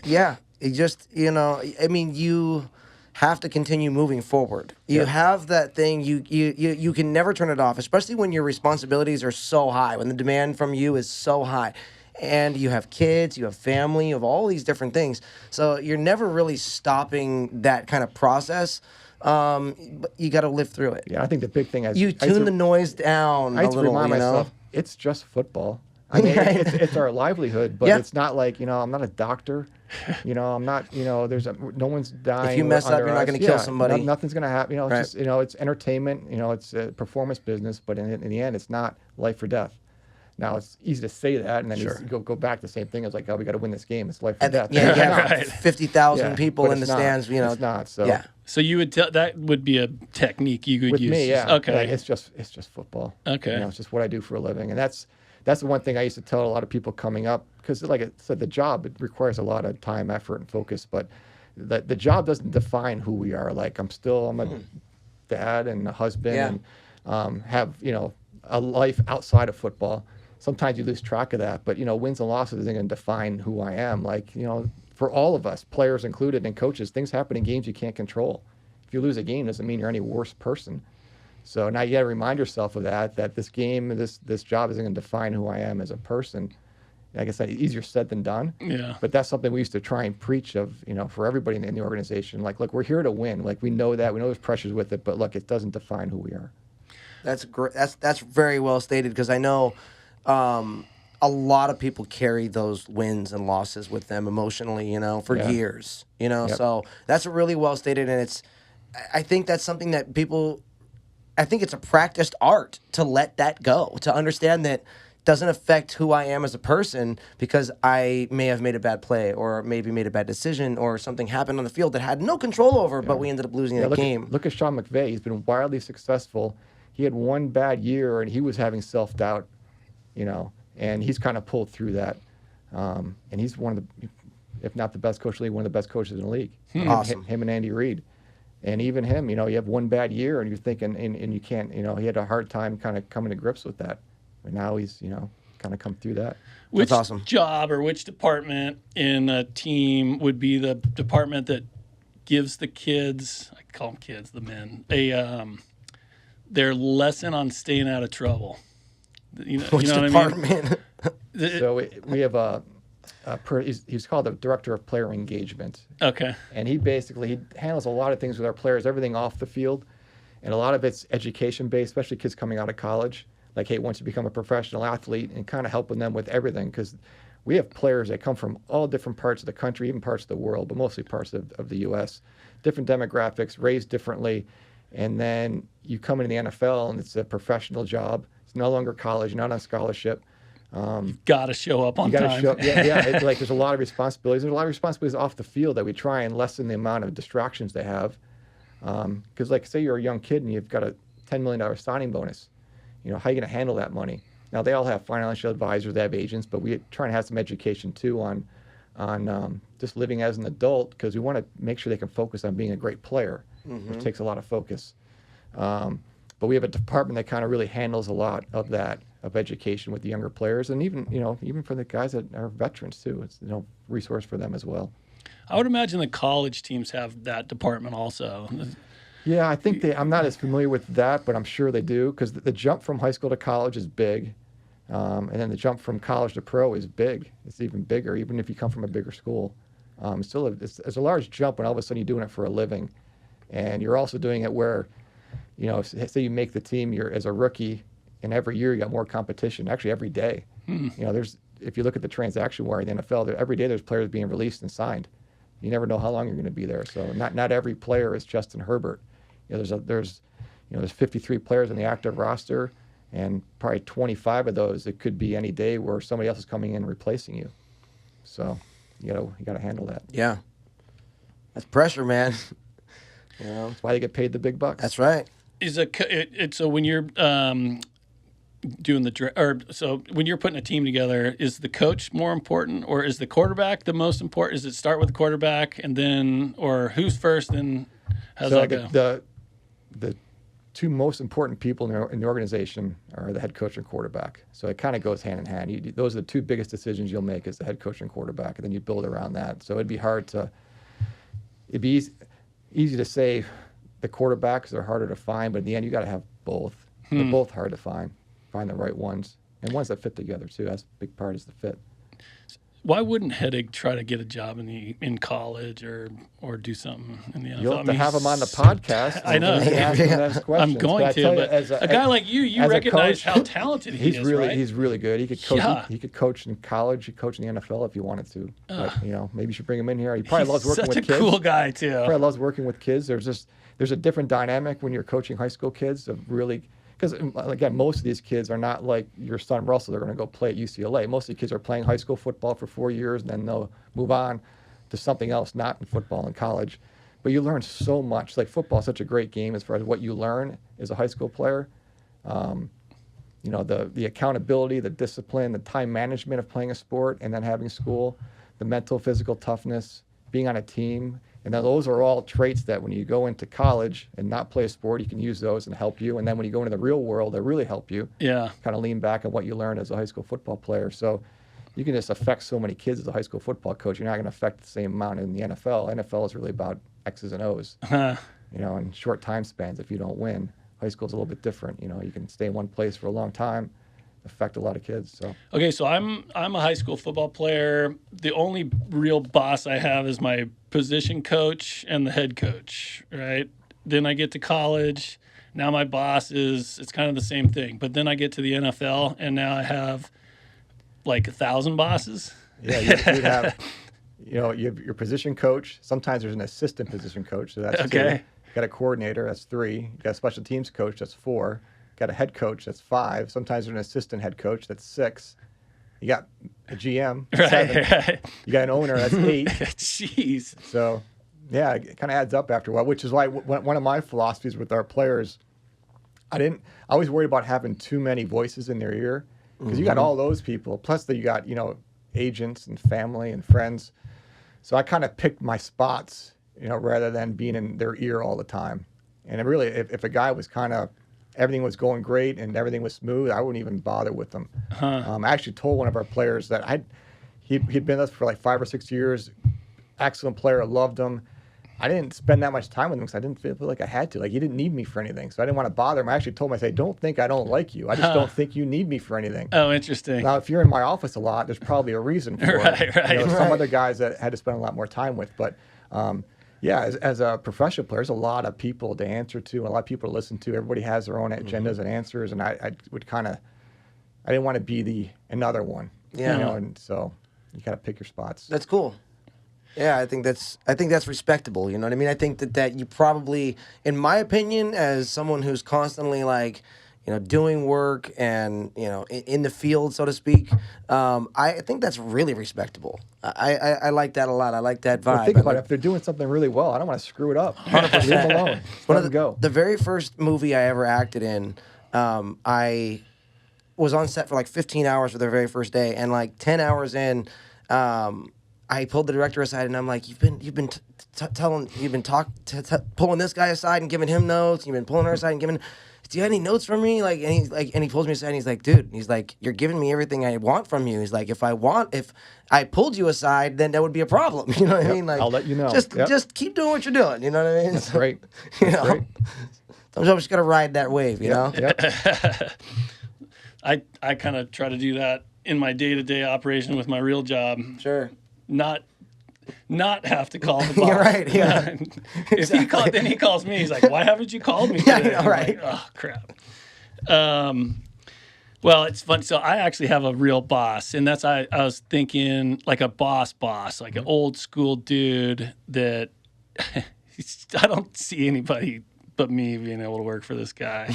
Yeah, it just I mean, you have to continue moving forward. You have that thing. You can never turn it off, especially when your responsibilities are so high, when the demand from you is so high, and you have kids, you have family, you have all these different things. So you're never really stopping that kind of process. But you got to live through it. Yeah, I think the big thing is You tune the noise down I a used to little. remind myself it's just football. I mean, it's our livelihood, but it's not I'm not a doctor. I'm not. No one's dying. If you mess up, under you're not us. going to kill somebody. Nothing's going to happen. It's Right. just it's entertainment. It's a performance business, but in the end, it's not life or death. Now it's easy to say that, and then you go back to the same thing. It's we got to win this game. It's life or And death. yeah, you It's have not. Right. 50,000 Yeah, people but in the it's not. stands. It's not. So yeah. So you would tell that would be a technique you could with use. me, yeah. Okay. It's just football. Okay. It's just what I do for a living, and that's the one thing I used to tell a lot of people coming up, because like I said, the job, it requires a lot of time, effort, and focus, but the job doesn't define who we are. I'm a dad and a husband and have a life outside of football. Sometimes you lose track of that, but wins and losses isn't going to define who I am. For all of us, players included and coaches, things happen in games you can't control. If you lose a game, it doesn't mean you're any worse person. So now you got to remind yourself of that this game, this job isn't going to define who I am as a person. Like I said, easier said than done. Yeah. But that's something we used to try and preach of, for everybody in the organization. Look, we're here to win. We know that. We know there's pressures with it, but look, it doesn't define who we are. That's great. That's very well stated, because I know a lot of people carry those wins and losses with them emotionally, for years, Yep. So that's really well stated, and I think that's something that I think it's a practiced art to let that go, to understand that doesn't affect who I am as a person because I may have made a bad play or maybe made a bad decision or something happened on the field that I had no control over, but we ended up losing that game. Look at Sean McVay. He's been wildly successful. He had one bad year, and he was having self-doubt, and he's kind of pulled through that. And he's one of the, if not the best coach in the league, one of the best coaches in the league. Awesome. Him and Andy Reid. And even him, you have one bad year, and you're thinking, and you can't, he had a hard time kind of coming to grips with that. But now he's, kind of come through that. Which That's awesome. job or which department in a team would be the department that gives the kids, I call them kids, the men, their lesson on staying out of trouble? Which you know department? what I mean? So we have he's called the director of player engagement. Okay. And he handles a lot of things with our players, everything off the field. And a lot of it's education based, especially kids coming out of college. Like, hey, once you become a professional athlete, and kind of helping them with everything. Because we have players that come from all different parts of the country, even parts of the world, but mostly parts of the U.S. Different demographics, raised differently. And then you come into the NFL, and it's a professional job. It's no longer college, you're not on scholarship. You've got to show up on You got time. to show up. Yeah. It's like there's a lot of responsibilities. There's a lot of responsibilities off the field that we try and lessen the amount of distractions they have. Because, like, say you're a young kid and you've got a $10 million signing bonus. How are you going to handle that money? Now, they all have financial advisors, they have agents, but we try and have some education, too, on just living as an adult, because we want to make sure they can focus on being a great player, which takes a lot of focus. But we have a department that kind of really handles a lot of that, of education with the younger players, and even for the guys that are veterans too. It's resource for them as well. I would imagine the college teams have that department also. Yeah, I think I'm not as familiar with that, but I'm sure they do, because the jump from high school to college is big, and then the jump from college to pro is big. It's even bigger, even if you come from a bigger school. It's a large jump when all of a sudden you're doing it for a living, and you're also doing it where, say you make the team, you're as a rookie, and every year you got more competition. Actually, every day. If you look at the transaction wire in the NFL, every day there's players being released and signed. You never know how long you're going to be there. So not every player is Justin Herbert. There's 53 players on the active roster, and probably 25 of those, it could be any day where somebody else is coming in and replacing you. So you got to handle that. Yeah. That's pressure, man. That's why they get paid the big bucks. That's right. So when you're when you're putting a team together, is the coach more important, or is the quarterback the most important? Does it start with the quarterback and then, or who's first and how's that go? The two most important people in the organization are the head coach and quarterback. So it kind of goes hand in hand. Those are the two biggest decisions you'll make, is the head coach and quarterback, and then you build around that. So it'd be easy to say the quarterbacks are harder to find, but in the end you got to have both. They're both hard to find the right ones, and ones that fit together too. That's a big part, is the fit. Why wouldn't Heddig try to get a job in college or do something in the NFL? You'll have to have him on the podcast. I know. I'm going to, but a guy like you recognize how talented he is, right? He's really good. He could coach. Yeah. He could coach in college. He could coach in the NFL if he wanted to. But, maybe you should bring him in here. He probably loves working with kids. Such a cool guy too. Probably loves working with kids. There's a different dynamic when you're coaching high school kids of really. Because, again, most of these kids are not like your son Russell. They're going to go play at UCLA. Most of the kids are playing high school football for 4 years, and then they'll move on to something else, not in football in college. But you learn so much. Like, football is such a great game as far as what you learn as a high school player. The accountability, the discipline, the time management of playing a sport and then having school, the mental, physical toughness, being on a team. And then those are all traits that when you go into college and not play a sport, you can use those and help you. And then when you go into the real world, they really help you. Yeah. Kind of lean back on what you learned as a high school football player. So you can just affect so many kids as a high school football coach. You're not going to affect the same amount in the NFL. NFL is really about X's and O's, and short time spans if you don't win. High school is a little bit different. You can stay in one place for a long time, affect a lot of kids. So okay, so I'm a high school football player. The only real boss I have is my position coach and the head coach, right? Then I get to college. Now my boss it's kind of the same thing. But then I get to the NFL, and now I have like 1,000 bosses. Yeah, you'd have, you have your position coach. Sometimes there's an assistant position coach, so that's okay. 2. You got a coordinator, that's 3. You got a special teams coach, that's 4. got a head coach that's 5. Sometimes there's an assistant head coach that's 6. You got a GM, 7. Right. You got an owner that's 8. Jeez. So, yeah, it kind of adds up after a while, which is why one of my philosophies with our players, I always worried about having too many voices in their ear, because you got all those people, plus that you got, agents and family and friends. So I kind of picked my spots, rather than being in their ear all the time. And really, if a guy was everything was going great and everything was smooth, I wouldn't even bother with them. I actually told one of our players that he'd been with us for like 5 or 6 years, excellent player, loved him. I didn't spend that much time with him because I didn't feel like I had to. Like, he didn't need me for anything, so I didn't want to bother him. I actually told him, I said, don't think I don't like you. I just don't think you need me for anything. Oh, interesting. Now, if you're in my office a lot, there's probably a reason for it. Right. Some other guys that had to spend a lot more time with. But, as a professional player, there's a lot of people to answer to, a lot of people to listen to. Everybody has their own agendas and answers, and I didn't want to be another one. Yeah. And so you got to pick your spots. That's cool. Yeah, I think that's respectable. You know what I mean? I think that you probably, in my opinion, as someone who's constantly like, doing work and in the field, so to speak, I think that's really respectable. I like that a lot. I like that vibe. Well, think about it. If they're doing something really well, I don't want to screw it up. 100%. Leave them alone. Let them go. The very first movie I ever acted in, I was on set for like 15 hours for the very first day, and like 10 hours in, I pulled the director aside and I'm like, you've been pulling this guy aside and giving him notes. You've been pulling her aside and giving. Do you have any notes from me? And he pulls me aside and he's like, dude, you're giving me everything I want from you. He's like, if I pulled you aside, then that would be a problem. You know what I mean? Like, I'll let you know. Just keep doing what you're doing. You know what I mean? That's great. That's great. Sometimes I just gotta ride that wave. You know. Yep. I kind of try to do that in my day-to-day operation with my real job. Sure. Not have to call the boss. You're right. Yeah. If then he calls me. He's like, "Why haven't you called me today?" Yeah, right. Like, oh crap. Well, it's fun. So I actually have a real boss, and that's I was thinking like a boss, like an old school dude that I don't see anybody but me being able to work for this guy.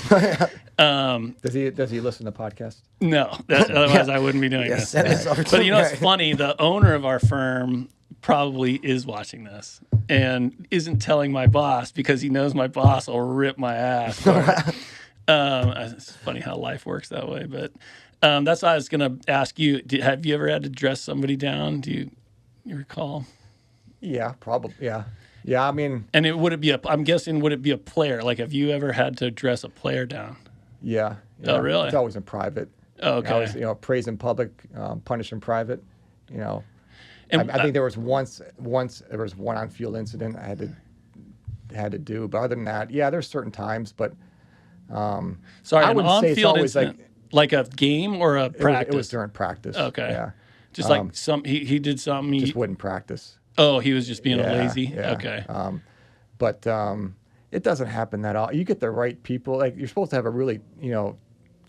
Does he listen to podcasts? No, otherwise I wouldn't be doing this. Send this over to But him, it's right. funny. The owner of our firm probably is watching this and isn't telling my boss because he knows my boss will rip my ass. It's funny how life works that way. But that's why I was going to ask you, have you ever had to dress somebody down? Do you recall? Yeah, probably. Yeah. Yeah, I mean. And I'm guessing, would it be a player? Like, have you ever had to dress a player down? Yeah. Oh, really? It's always in private. Oh, okay. Always, praise in public, punish in private. And I think there was once there was one on-field incident I had to do, but other than that, yeah, there's certain times. But sorry, I an wouldn't say it's on-field always incident, like a game or a practice? It was during practice. Okay. Yeah. Just like he did something. Just wouldn't practice. Oh, he was just being lazy. Yeah. Okay. But it doesn't happen that often. You get the right people. Like, you're supposed to have a really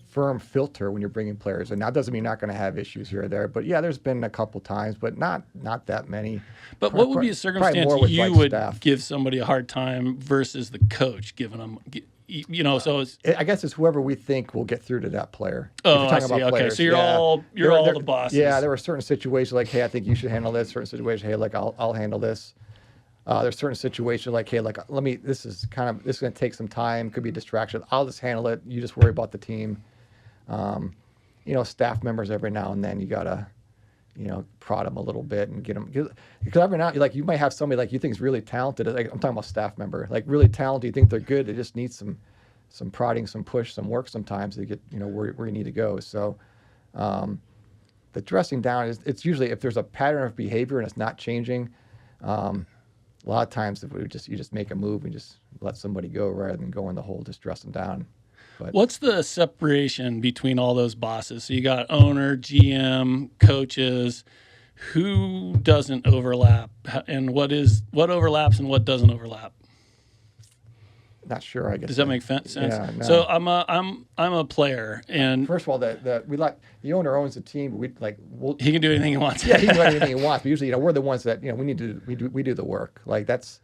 firm filter when you're bringing players, and that doesn't mean you're not going to have issues here or there. But yeah, there's been a couple times, but not that many. But what would be a circumstance you would staff. give somebody a hard time versus the coach giving them? So it's. I guess it's whoever we think will get through to that player. Oh, I see. Okay, players. so you're all the bosses. Yeah, there were certain situations like, hey, I think you should handle this. Certain situations, hey, like I'll handle this. There's certain situations like, hey, like this is going to take some time. Could be a distraction. I'll just handle it. You just worry about the team. Staff members every now and then you gotta, prod them a little bit and get them, because every now, like, you might have somebody like you think is really talented. Like, I'm talking about staff member, like really talented. You think they're good. They just need some prodding, some push, some work sometimes to get, where you need to go. So, the dressing down it's usually if there's a pattern of behavior and it's not changing. A lot of times if you just make a move and just let somebody go rather than go in the hole, just dress them down. But what's the separation between all those bosses? So you got owner, GM, coaches. Who doesn't overlap, and what overlaps and what doesn't overlap? Not sure. I guess. Does that make sense? Yeah. No. So I'm a player, and first of all, the owner owns the team. But he can do anything he wants. Yeah, he can do anything he wants. But usually, we're the ones that we do the work. Like, that's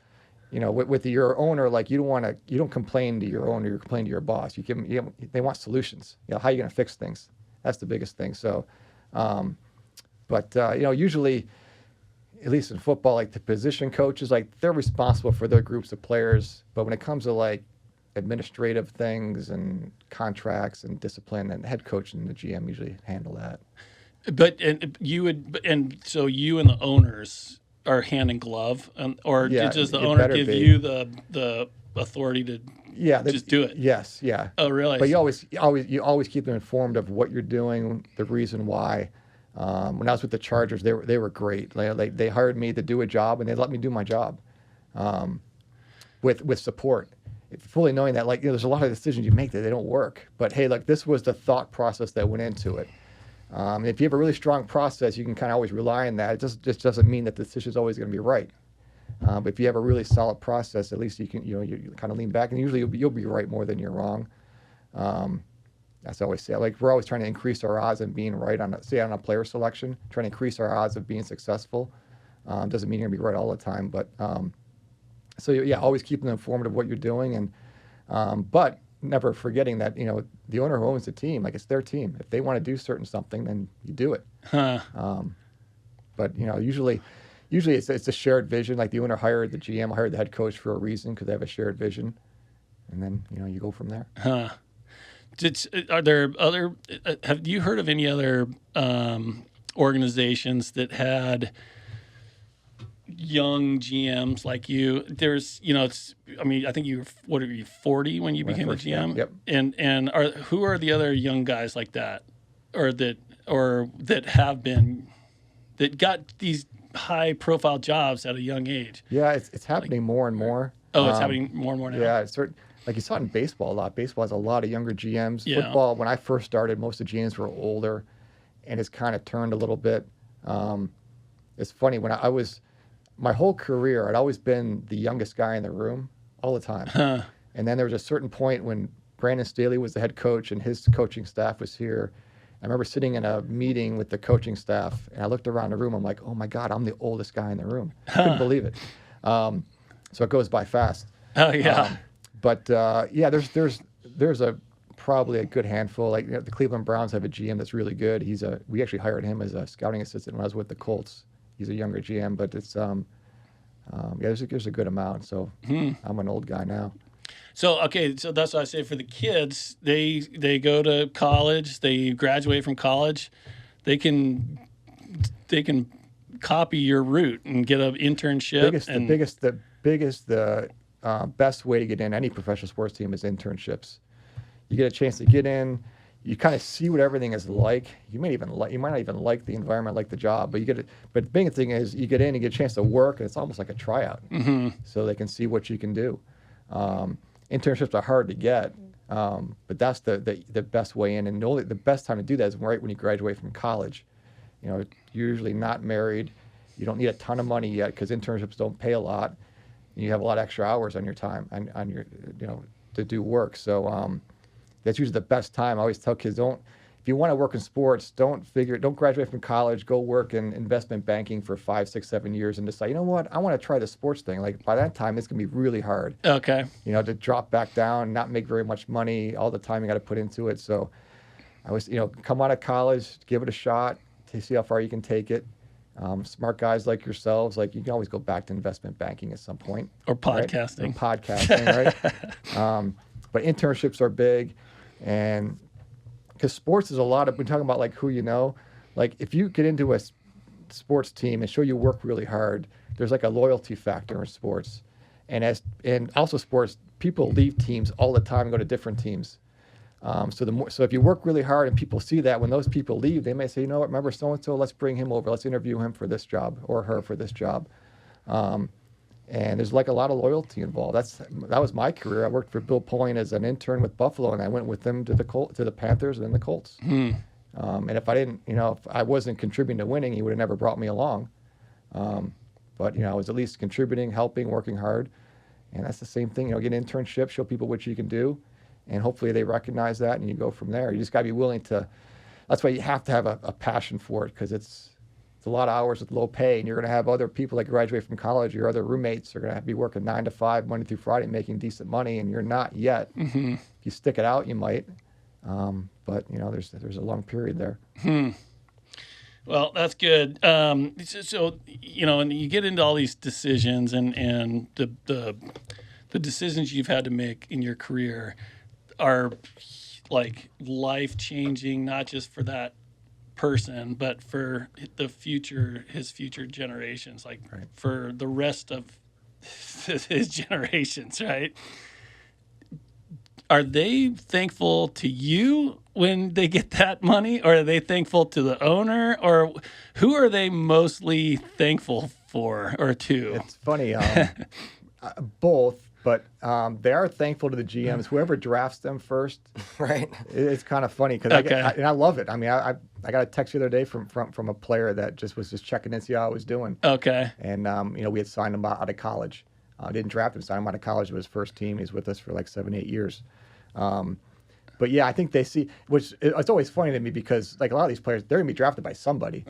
with your owner, like you don't complain to your owner, you complain to your boss. You give them, they want solutions. How are you going to fix things? That's the biggest thing. So, but usually, at least in football, like the position coaches, like they're responsible for their groups of players. But when it comes to like administrative things and contracts and discipline, and the head coach and the GM usually handle that. So you and the owners are hand in glove, or does the it owner better give be. you the authority to just do it? Yes, yeah. Oh, really? But you always keep them informed of what you're doing, the reason why. When I was with the Chargers, they were great. They hired me to do a job, and they let me do my job, with support, fully knowing that there's a lot of decisions you make that they don't work. But hey, this was the thought process that went into it. If you have a really strong process, you can kind of always rely on that. It just doesn't mean that the decision is always going to be right. But if you have a really solid process, at least you can you kind of lean back, and usually you'll be right more than you're wrong. That's always say. We're always trying to increase our odds of being right on a player selection, trying to increase our odds of being successful. Doesn't mean you're gonna be right all the time, but always keeping them informed of what you're doing, and but never forgetting that the owner who owns the team, it's their team. If they want to do something, then you do it. But usually it's a shared vision. Like the owner hired the GM, hired the head coach for a reason because they have a shared vision, and then you go from there. Are there other? Have you heard of any other organizations that had young GMs like you? There's, I think what are you, 40 when you became a GM? Yep. And who are the other young guys like that, or that have been, that got these high profile jobs at a young age? Yeah, it's happening more and more. Oh, it's happening more and more now. Yeah, it's like you saw it in baseball a lot. Baseball has a lot of younger GMs. Yeah. Football, when I first started, most of the GMs were older, and it's kind of turned a little bit. It's funny, when I was, my whole career, I'd always been the youngest guy in the room all the time. And then there was a certain point when Brandon Staley was the head coach and his coaching staff was here. I remember sitting in a meeting with the coaching staff, and I looked around the room. I'm like, oh my God, I'm the oldest guy in the room. I couldn't believe it. So it goes by fast. Oh yeah. There's probably a good handful. The Cleveland Browns have a GM that's really good. We actually hired him as a scouting assistant when I was with the Colts. He's a younger GM, but it's there's a good amount. So I'm an old guy now. So that's what I say for the kids. They go to college, they graduate from college, they can copy your route and get an internship. The best way to get in any professional sports team is internships. You get a chance to get in. You kind of see what everything is like. You might not even like the environment, like the job, but But the big thing is you get in, you get a chance to work, and it's almost like a tryout. So they can see what you can do. Internships are hard to get, but that's the best way in. And the best time to do that is right when you graduate from college. You're usually not married. You don't need a ton of money yet because internships don't pay a lot. And you have a lot of extra hours on your time on your to do work. So that's usually the best time. I always tell kids, if you want to work in sports, don't graduate from college, go work in investment banking for 5, 6, 7 years and decide, you know what, I want to try the sports thing. By that time, it's going to be really hard. Okay. To drop back down, not make very much money, all the time you got to put into it. So I always, come out of college, give it a shot to see how far you can take it. Smart guys like yourselves, you can always go back to investment banking at some point. Or podcasting. Right? Or podcasting, right? But internships are big, and because sports is a lot of, we're talking about who you know. If you get into a sports team and show you work really hard, there's a loyalty factor in sports. And also sports, people leave teams all the time and go to different teams. So if you work really hard and people see that, when those people leave, they may say, you know what, remember so-and-so, let's bring him over. Let's interview him for this job or her for this job. And there's a lot of loyalty involved. That was my career. I worked for Bill Pulling as an intern with Buffalo, and I went with them to the Panthers and then the Colts. And if I didn't, if I wasn't contributing to winning, he would have never brought me along. But I was at least contributing, helping, working hard. And that's the same thing. Get an internship, show people what you can do, and hopefully they recognize that, and you go from there. You just got to be willing to. That's why you have to have a passion for it, because It's a lot of hours with low pay, and you're going to have other people that graduate from college. Your other roommates are going to be working 9 to 5, Monday through Friday, making decent money, and you're not yet. If you stick it out, you might. But there's a long period there. Well, that's good. So and you get into all these decisions and the decisions you've had to make in your career are like life changing, not just for that person, but for his future generations, like for the rest of his generations, right? Are they thankful to you when they get that money, or are they thankful to the owner, or who are they mostly thankful for or to? It's funny, both, but they are thankful to the GMs, whoever drafts them first. Right. It's kind of funny because I love it. I mean, I got a text the other day from a player that was just checking in, see how I was doing. Okay. And we had signed him out of college. Didn't draft him, signed him out of college. It was his first team. He's with us for like 7-8 years. But yeah, I think they see, which it's always funny to me because like a lot of these players, they're gonna be drafted by somebody.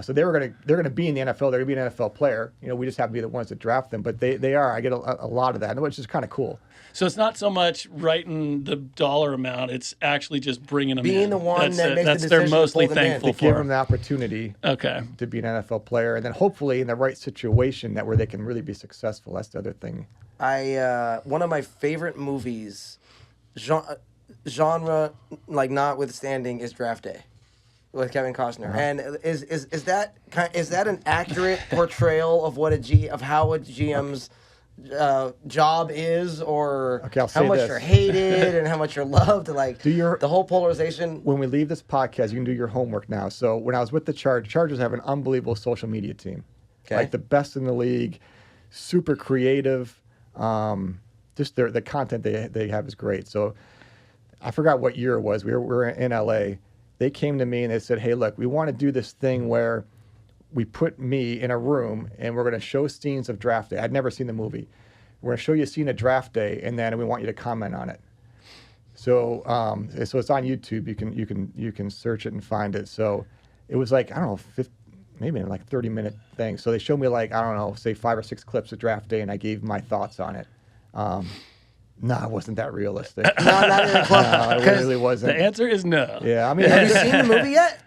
So they're gonna be in the NFL. They're gonna be an NFL player. We just have to be the ones that draft them. But they are. I get a lot of that, which is kind of cool. So it's not so much writing the dollar amount; it's actually just bringing them being in. the one that makes that's the they're decision to mostly pull them in. thankful To give for. them the opportunity. Okay. To be an NFL player, and then hopefully in the right situation where they can really be successful. That's the other thing. One of my favorite movies, genre like notwithstanding, is Draft Day with Kevin Costner. And is that an accurate portrayal of what of how a GM's job is, or Okay, I'll how say much this. you're hated and how much you're loved, like the whole polarization? When we leave this podcast, you can do your homework now. So when I was with the Chargers have an unbelievable social media team, like the best in the league, super creative. Just the content they have is great. So I forgot what year it was. We were in LA. They came to me and they said, "Hey, look, we want to do this thing where we put me in a room and we're going to show scenes of Draft Day." I'd never seen the movie. We're going to show you a scene of Draft Day, and then we want you to comment on it. So, so it's on YouTube. You can search it and find it. So, it was like, I don't know, maybe like 30-minute thing. So they showed me like, I don't know, say 5 or 6 clips of Draft Day, and I gave my thoughts on it. No, it wasn't that realistic. No, not even close. No, it really wasn't. The answer is no. Yeah, I mean, Have you seen the movie yet?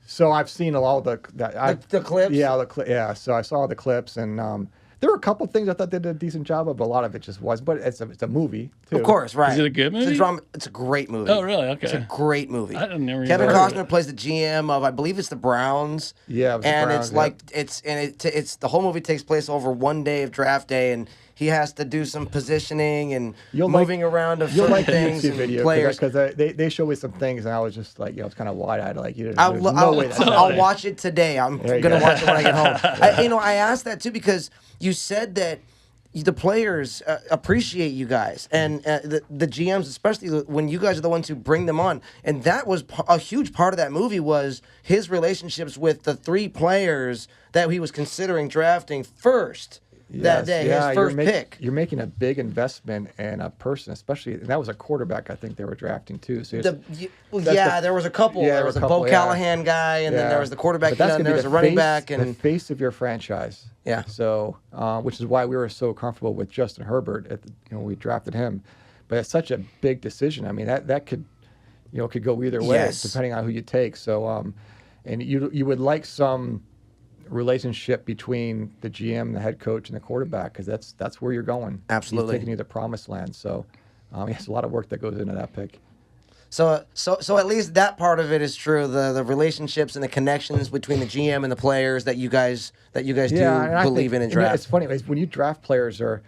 so I've seen all the clips? Yeah, so I saw the clips, and there were a couple things I thought they did a decent job of, but a lot of it just wasn't. But it's a movie, too. Of course, right. Is it a good movie? It's a drama. It's a great movie. Oh, really? Okay. It's a great movie. I didn't never Kevin even heard of Costner it. plays the GM of, I believe it's the Browns. Yeah, it was the and Browns, it's yeah. like it's the whole movie takes place over one day of Draft Day, and he has to do some positioning and moving around of You'll certain like the things YouTube and video players. because they showed me some things, and I was just like, it's kind of wide-eyed, like you didn't. I'll, There's no way that's I'll watch it today. I'm There you gonna go. watch it when I get home. I asked that too because you said that the players appreciate you guys, and the GMs, especially when you guys are the ones who bring them on. And that was a huge part of that movie, was his relationships with the 3 players that he was considering drafting first that day, his first pick. You're making a big investment in a person, especially, and that was a quarterback I think they were drafting too. So There was a couple. Yeah, There was a couple, Bo yeah. Callahan guy, and then there was the quarterback, But that's and gonna there be was a the running face- back, the and face of your franchise. Yeah. So, which is why we were so comfortable with Justin Herbert. We drafted him, but it's such a big decision. I mean, that could, could go either way Yes. depending on who you take. So, and you would like some relationship between the GM, the head coach, and the quarterback, because that's where you're going. Absolutely. He's taking you to the promised land. So, there's a lot of work that goes into that pick. So at least that part of it is true. The relationships and the connections between the GM and the players that you guys and do I believe think- in and and draft. It's funny, like, when you draft players are,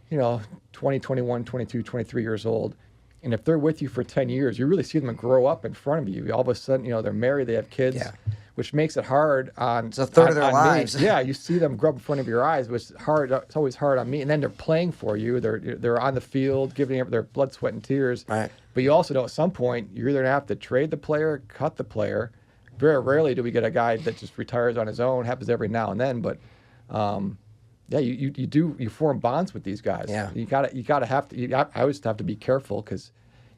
20, 21, 22, 23 years old, and if they're with you for 10 years, you really see them grow up in front of you. All of a sudden, they're married, they have kids, Yeah. which makes it hard on. It's a third of their on me. lives. Yeah, you see them grow up in front of your eyes, which is hard. It's always hard on me. And then they're playing for you. They're on the field, giving up their blood, sweat, and tears. Right. But you also know at some point you're either gonna have to trade the player, cut the player. Very rarely do we get a guy that just retires on his own. Happens every now and then, but yeah, you form bonds with these guys. Yeah. I always have to be careful because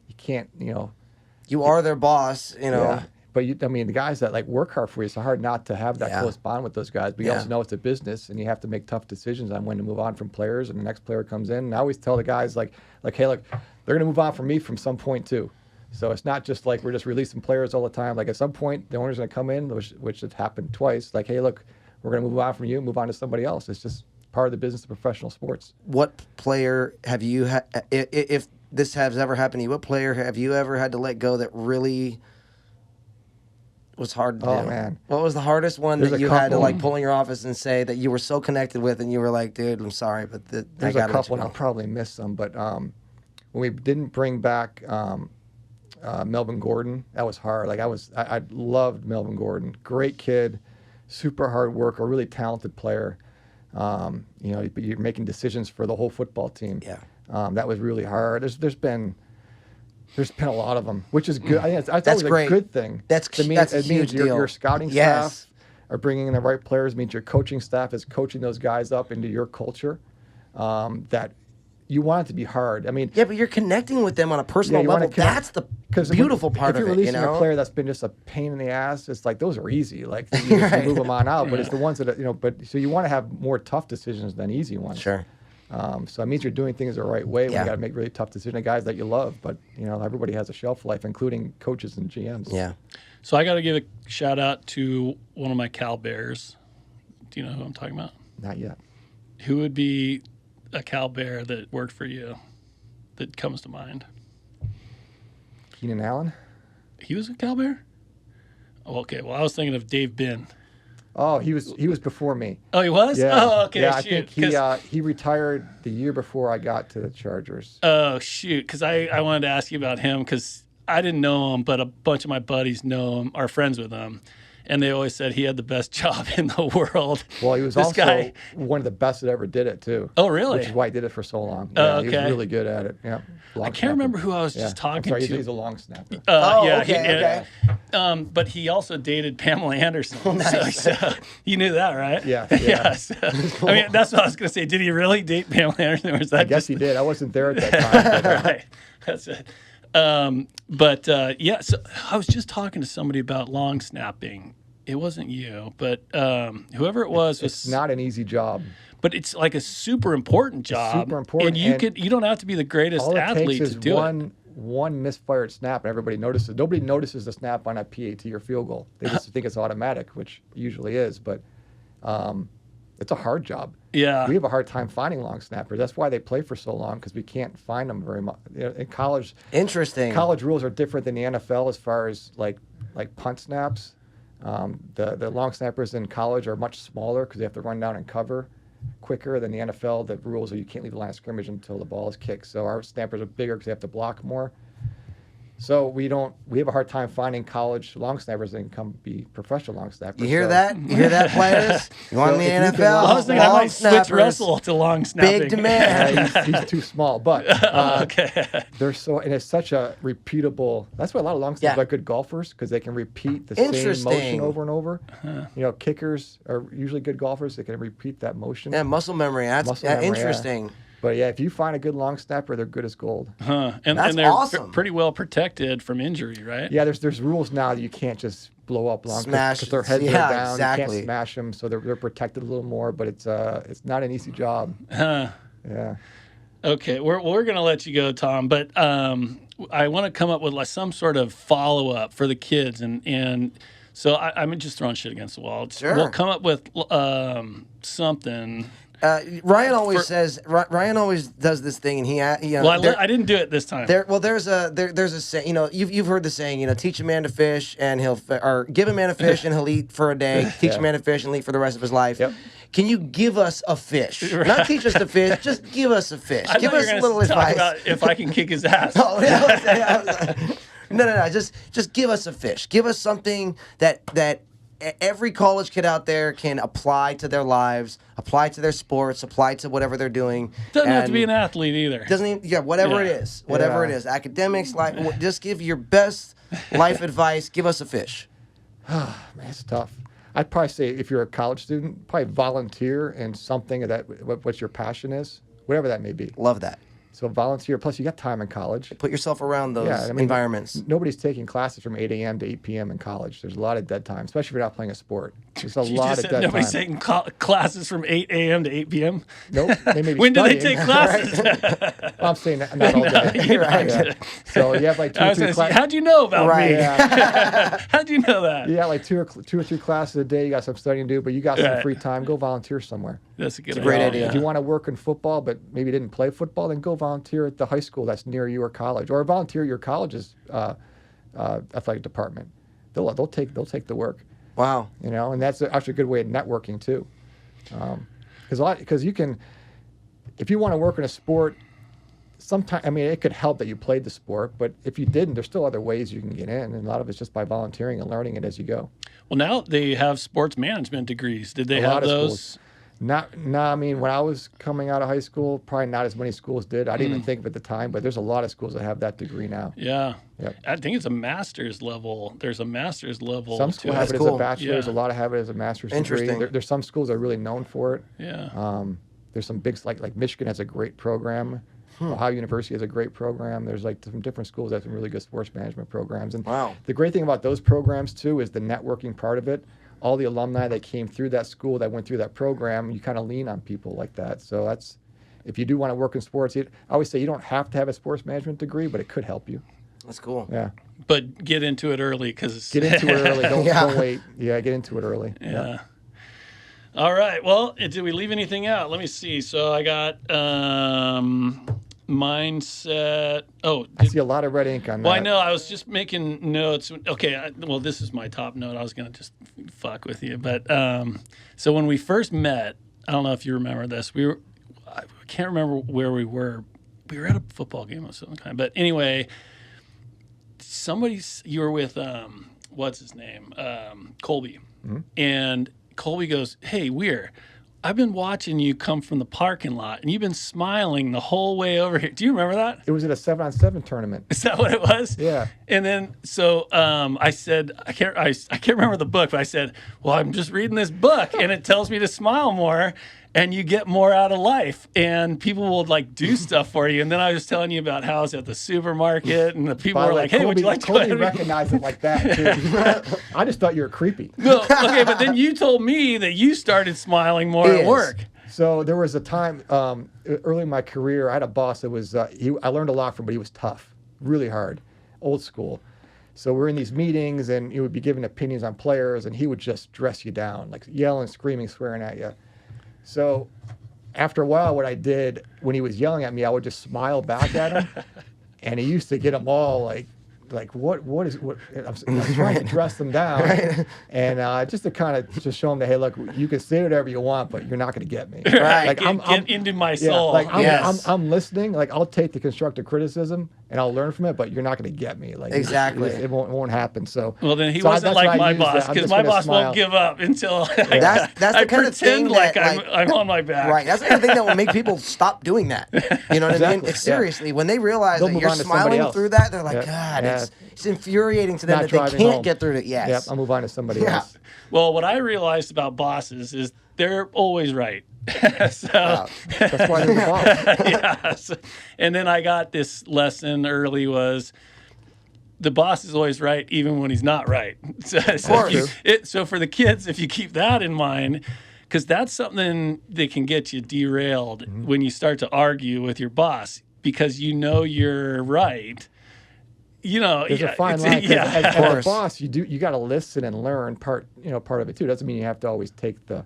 you can't, You are their boss, Yeah. but I mean, the guys that like work hard for you, it's hard not to have that Yeah. close bond with those guys. But you Yeah. also know it's a business, and you have to make tough decisions on when to move on from players, and the next player comes in. And I always tell the guys like, hey, look, they're gonna move on from me from some point too. So it's not just like we're just releasing players all the time. Like at some point, the owner's gonna come in, which has happened twice. Like, hey, look, we're gonna move on from you, move on to somebody else. It's just part of the business of professional sports. What player have you had? If this has ever happened to you, what player have you ever had to let go that really was hard to do? Oh, man. What was the hardest one There's that a you had to couple. like pull in your office and say that you were so connected with, and you were like, dude, I'm sorry, but I There's a gotta let couple, you and I'll go. probably miss some, but when we didn't bring back Melvin Gordon, that was hard. Like I loved Melvin Gordon, great kid, super hard worker, really talented player. But you're making decisions for the whole football team. Yeah. That was really hard. There's been a lot of them, which is good. I think that's always great. a good thing. That's it means, that's a it means huge your, deal. your scouting Yes. staff are bringing in the right players. It means your coaching staff is coaching those guys up into your culture. That you want it to be hard. I mean, Yeah, but you're connecting with them on a personal you wanna level. connect- That's the 'cause beautiful part if of you're it. You releasing know, a player that's been just a pain in the ass, it's like those are easy. Like you just Right. move them on out. But it's the ones that But so you want to have more tough decisions than easy ones. Sure. So it means you're doing things the right way. Yeah. We got to make really tough decisions. The guys that you love, but everybody has a shelf life, including coaches and GMs. Yeah. So I got to give a shout out to one of my Cal Bears. Do you know who I'm talking about? Not yet. Who would be a Cal Bear that worked for you that comes to mind? Keenan Allen. He was a Cal Bear? Oh, okay. Well, I was thinking of Dave Bin. Oh, he was before me. Oh, he was? Yeah. Oh, okay. Yeah, I shoot. think 'Cause- he retired the year before I got to the Chargers. Oh, shoot. Because I wanted to ask you about him because I didn't know him, but a bunch of my buddies know him, are friends with him. And they always said he had the best job in the world. Well, he was This also guy. one of the best that ever did it too. Oh, really? Which is why he did it for so long. Oh, Yeah, He okay. was really good at it. Yeah. I can't remember who I was just talking I'm sorry, to. He's a long snapper. Oh, yeah, okay, but he also dated Pamela Anderson. nice. So you knew that, right? Yeah, yeah. yeah. So, I mean, that's what I was going to say. Did he really date Pamela Anderson? Or was that I guess just he did. I wasn't there at that time. But, right? That's it. Yeah. So I was just talking to somebody about long snapping. It wasn't you, but whoever it was it's not an easy job. But it's like a super important job. super important, and and you don't have to be the greatest All it athlete takes to is do it. one misfired snap, and everybody notices. Nobody notices the snap on a PAT or field goal. They just think it's automatic, which usually is. But it's a hard job. Yeah. We have a hard time finding long snappers. That's why they play for so long, because we can't find them very much. In college, Interesting. college rules are different than the NFL as far as like punt snaps. The long snappers in college are much smaller because they have to run down and cover quicker than the NFL. The rules are you can't leave the line of scrimmage until the ball is kicked. So our snappers are bigger because they have to block more. So we have a hard time finding college long snappers that can come be professional long snappers. You hear So- that? You hear that, players? You want So the if you can NFL? long- I was thinking I Long might switch snappers, Russell to long snapping. Big demand. he's too small, but Okay. and it's such a repeatable. That's why a lot of long snappers Yeah. are good golfers because they can repeat the same Interesting. motion over and over. Kickers are usually good golfers. They can repeat that motion. Yeah, muscle memory. That's Muscle memory, yeah. interesting. But yeah, if you find a good long snapper, they're good as gold. Huh. And That's they're awesome. pretty well protected from injury, right? Yeah, there's rules now that you can't just blow up long Smash- because their heads yeah, are down. You exactly. can't smash them, so they're protected a little more. But it's not an easy job. Huh. Yeah. Okay, we're gonna let you go, Tom, but I want to come up with like some sort of follow up for the kids, and so I'm just throwing shit against the wall. Sure. We'll come up with something. Ryan always says. Ryan always does this thing, and he Well, I didn't do it this time. there's a saying. You've heard the saying. Teach a man to fish, and or give a man a fish, and he'll eat for a day. Teach a man to fish, and he'll eat for the rest of his life. Yep. Can you give us a fish? Not teach us to fish. Just give us a fish. I Give thought us you a were little gonna talk advice. about if I can kick his ass. Oh, yeah. No. Just give us a fish. Give us something that every college kid out there can apply to their lives, apply to their sports, apply to whatever they're doing. Doesn't have to And be an athlete either. doesn't even, whatever it Yeah. is, whatever it Yeah. is, academics, life. Just give your best life advice. Give us a fish. Man, it's tough. I'd probably say if you're a college student, probably volunteer in something that what your passion is, whatever that may be. Love that. So volunteer, plus you got time in college. Put yourself around those environments. Nobody's taking classes from 8 a.m. to 8 p.m. in college. There's a lot of dead time, especially if you're not playing a sport. There's a You lot just of said dead nobody's time. taking classes from 8 a.m. to 8 p.m. Nope. They may be When do they studying. take classes? Well, I'm saying not all day. Right. Yeah. So you have like two I or was three gonna say, classes. how'd you know about Right. me? Yeah. How'd you know that? You got like two or three classes a day. You got some studying to do, but you got some Right. free time. Go volunteer somewhere. That's a good great idea. idea. If you want to work in football, but maybe didn't play football, then go volunteer at the high school that's near you or college, or volunteer at your college's athletic department. They'll take the work, Wow. you know, and that's actually a good way of networking too. Because you can, if you want to work in a sport, sometimes, I mean, it could help that you played the sport, but if you didn't, there's still other ways you can get in, and a lot of it's just by volunteering and learning it as you go. Well, now they have sports management degrees. Did they A have lot of those? schools. No, I mean, when I was coming out of high school, probably not as many schools did. I didn't even think of it at the time, but there's a lot of schools that have that degree now. Yeah. Yep. I think it's a master's level. There's a master's level. Some to schools it. have it That's as cool. a bachelor's. Yeah. A lot have it as a master's degree. Interesting. There's some schools that are really known for it. Yeah. There's some big, like Michigan has a great program. Ohio University has a great program. There's like some different schools that have some really good sports management programs. And Wow. the great thing about those programs too is the networking part of it. All the alumni that came through that school, that went through that program, you kind of lean on people like that. So that's, if you do want to work in sports, I always say you don't have to have a sports management degree, but it could help you. That's cool. Yeah. But get into it early because Get into it early. Don't Yeah. wait. Yeah, get into it early. Yeah. All right. Well, did we leave anything out? Let me see. So I got mindset. Oh, I see a lot of red ink on that. well, I know. I was just making notes. Okay. Well, this is my top note. I was going to just fuck with you. But so when we first met, I don't know if you remember this. I can't remember where we were. We were at a football game of some kind. But anyway, you were with, what's his name? Colby. Mm-hmm. And Colby goes, "Hey, Weir, I've been watching you come from the parking lot, and you've been smiling the whole way over here." Do you remember that? It was at a 7-on-7 tournament. Is that what it was? Yeah. And then so I said, I can't remember the book, but I said, "Well, I'm just reading this book, and it tells me to smile more, and you get more out of life, and people will like do stuff for you." And then I was telling you about how I was at the supermarket, and the people By were the way, like, "Hey, would you like to go Colby ahead and-" recognized it like that too. I just thought you were creepy. No, okay, but then you told me that you started smiling more at Yes. work. So there was a time early in my career, I had a boss that was, I learned a lot from, but he was tough, really hard, old school. So we're in these meetings and he would be giving opinions on players and he would just dress you down, like yelling, screaming, swearing at you. So after a while, what I did when he was yelling at me, I would just smile back at him. And he used to get them all like what I'm trying to dress them down, and just to kind of just show them that, hey, look, you can say whatever you want, but you're not going to get me. Right. Like Get into my yeah, soul. like Yes. I'm listening. Like I'll take the constructive criticism and I'll learn from it, but you're not going to get me. Like Exactly. it won't happen. So Well, then he so wasn't that's why like I my used that. boss I'm because just my gonna boss smile. won't give up until That's the I kind of thing pretend like that, I'm on my back. Right. That's the kind of thing that will make people stop doing that. You know what I mean? Exactly, yeah. Seriously, when they realize They'll that move you're on to somebody smiling else. through that, they're like, Yeah, God, yeah. it's infuriating to them Not that they driving can't home. get through it. Yes. Yep, I'll move on to somebody Yeah. else. Well, what I realized about bosses is they're always right. So, Wow. That's why they're the boss. yeah. And then I got this lesson early was the boss is always right, even when he's not right. So course. so for the kids, if you keep that in mind, because that's something that can get you derailed Mm-hmm. when you start to argue with your boss because you know you're right. You know, There's yeah, a fine it's- line. 'Cause yeah. as a course. boss, you got to listen and learn part of it too. Doesn't mean you have to always take the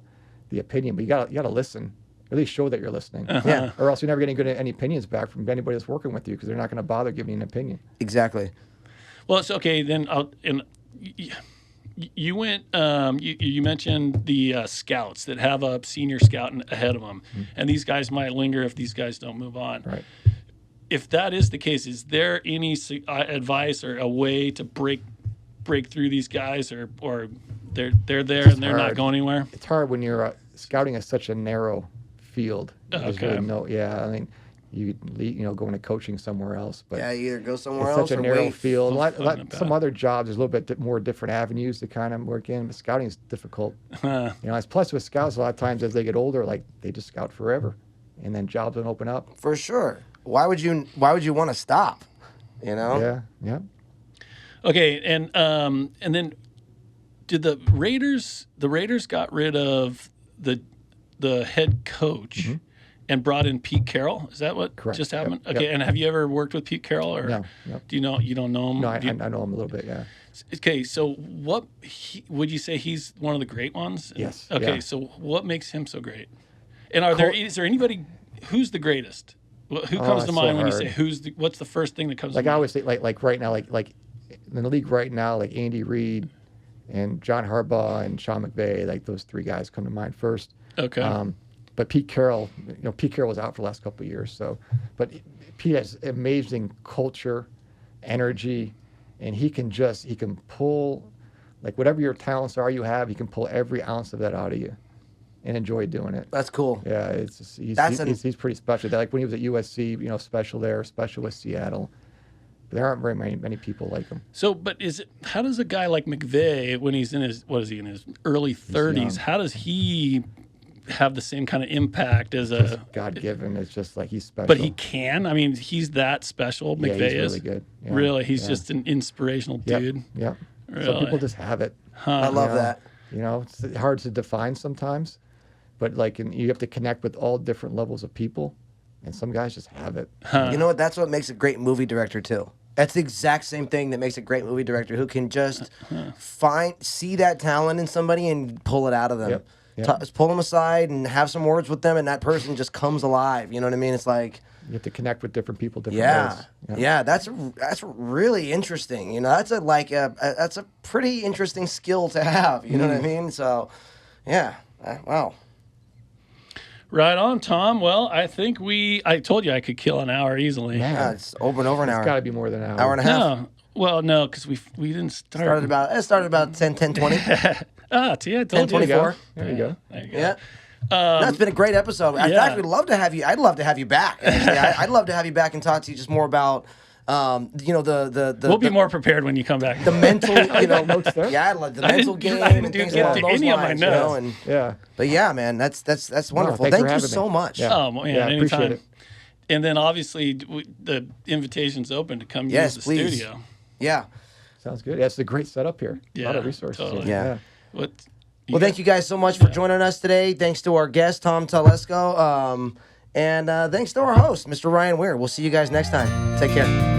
opinion, but you got to listen. At least show that you're listening. Yeah. Or else you're never getting any opinions back from anybody that's working with you because they're not going to bother giving you an opinion. Exactly. Well, it's okay. Then you went. You mentioned the scouts that have a senior scout ahead of them, and these guys might linger if these guys don't move on. Right. If that is the case, is there any advice or a way to break through these guys, or they're there and they're not hard. going anywhere? It's hard when you're scouting is such a narrow field. There's Okay. really no. Yeah, I mean, you go into coaching somewhere else, but Yeah, you either go somewhere it's else such a or narrow wait. field. Fun about Some it. other jobs, there's a little bit more different avenues to kind of work in, but scouting is difficult. As plus with scouts, a lot of times as they get older, like they just scout forever, and then jobs don't open up. For sure. why would you want to stop? You know? Yeah, yeah. Okay, and then did the Raiders got rid of the head coach and brought in Pete Carroll? Is that what Correct. just happened? Yep. Okay, Yep. and have you ever worked with Pete Carroll, or No, no. do you don't know him? No, I Do you- know him a little bit. Yeah. Okay, so would you say he's one of the great ones? Yes, Okay, yeah. so what makes him so great? And is there anybody who's the greatest? Who comes to it's so mind when you hard. say what's the first thing that comes Like to I mind? always say, like right now, like in the league right now, like Andy Reid and John Harbaugh and Sean McVay, like those three guys come to mind first. Okay. But Pete Carroll, Pete Carroll was out for the last couple of years. So, but Pete has amazing culture, energy, and he can pull, like whatever your talents are you have, he can pull every ounce of that out of you, and enjoy doing it. That's cool. Yeah, it's just, That's he's pretty special. Like when he was at USC, special there, special with Seattle. But there aren't very many people like him. So, but how does a guy like McVay, when he's in his in his early 30s, young. how does he have the same kind of impact as a? God given, it's just like he's special. But he can. I mean, he's that special. Yeah, McVay he's is really good. Yeah, Really, he's yeah. just an inspirational Yep, dude. Yep. Some Really? people just have it. I love that. It's hard to define sometimes, but you have to connect with all different levels of people, and some guys just have it. You know what? That's what makes a great movie director too. That's the exact same thing that makes a great movie director, who can just see that talent in somebody and pull it out of them. Yep, yep. Just pull them aside and have some words with them, and that person just comes alive. You know what I mean? It's like, You have to connect with different people, different yeah, ways. yeah. That's really interesting. That's a pretty interesting skill to have. You know what I mean? So, yeah. Wow. Right on, Tom. Well, I think I told you I could kill an hour easily. Man, It's over and over an it's hour. got to be more than an hour. Hour and a half. No. Well, no, because we didn't start. It started about 10, 20. See, I told you. 10:24. There you go. There you go. Yeah. No, it's been a great episode. In yeah. fact, we'd love to have you. I'd love to have you back. Actually. I'd love to have you back and talk to you just more about, the We'll be more prepared when you come back. the mental, notes there? yeah, I'd love the I mental didn't- game I didn't and do- things get along to those any of my lines. notes. And, Yeah. but yeah, man, that's wonderful. thanks Thank for you having so me. much. Yeah. Oh man, Yeah, I appreciate anytime. it. And then obviously the invitation's open to come Yes, use the please. studio. Yeah. Sounds good. Yeah, it's a great setup here. A lot Yeah, of resources. totally. Yeah. What? Well, thank you guys so much for joining us today. Thanks to our guest, Tom Telesco. And thanks to our host, Mr. Ryan Weir. We'll see you guys next time. Take care.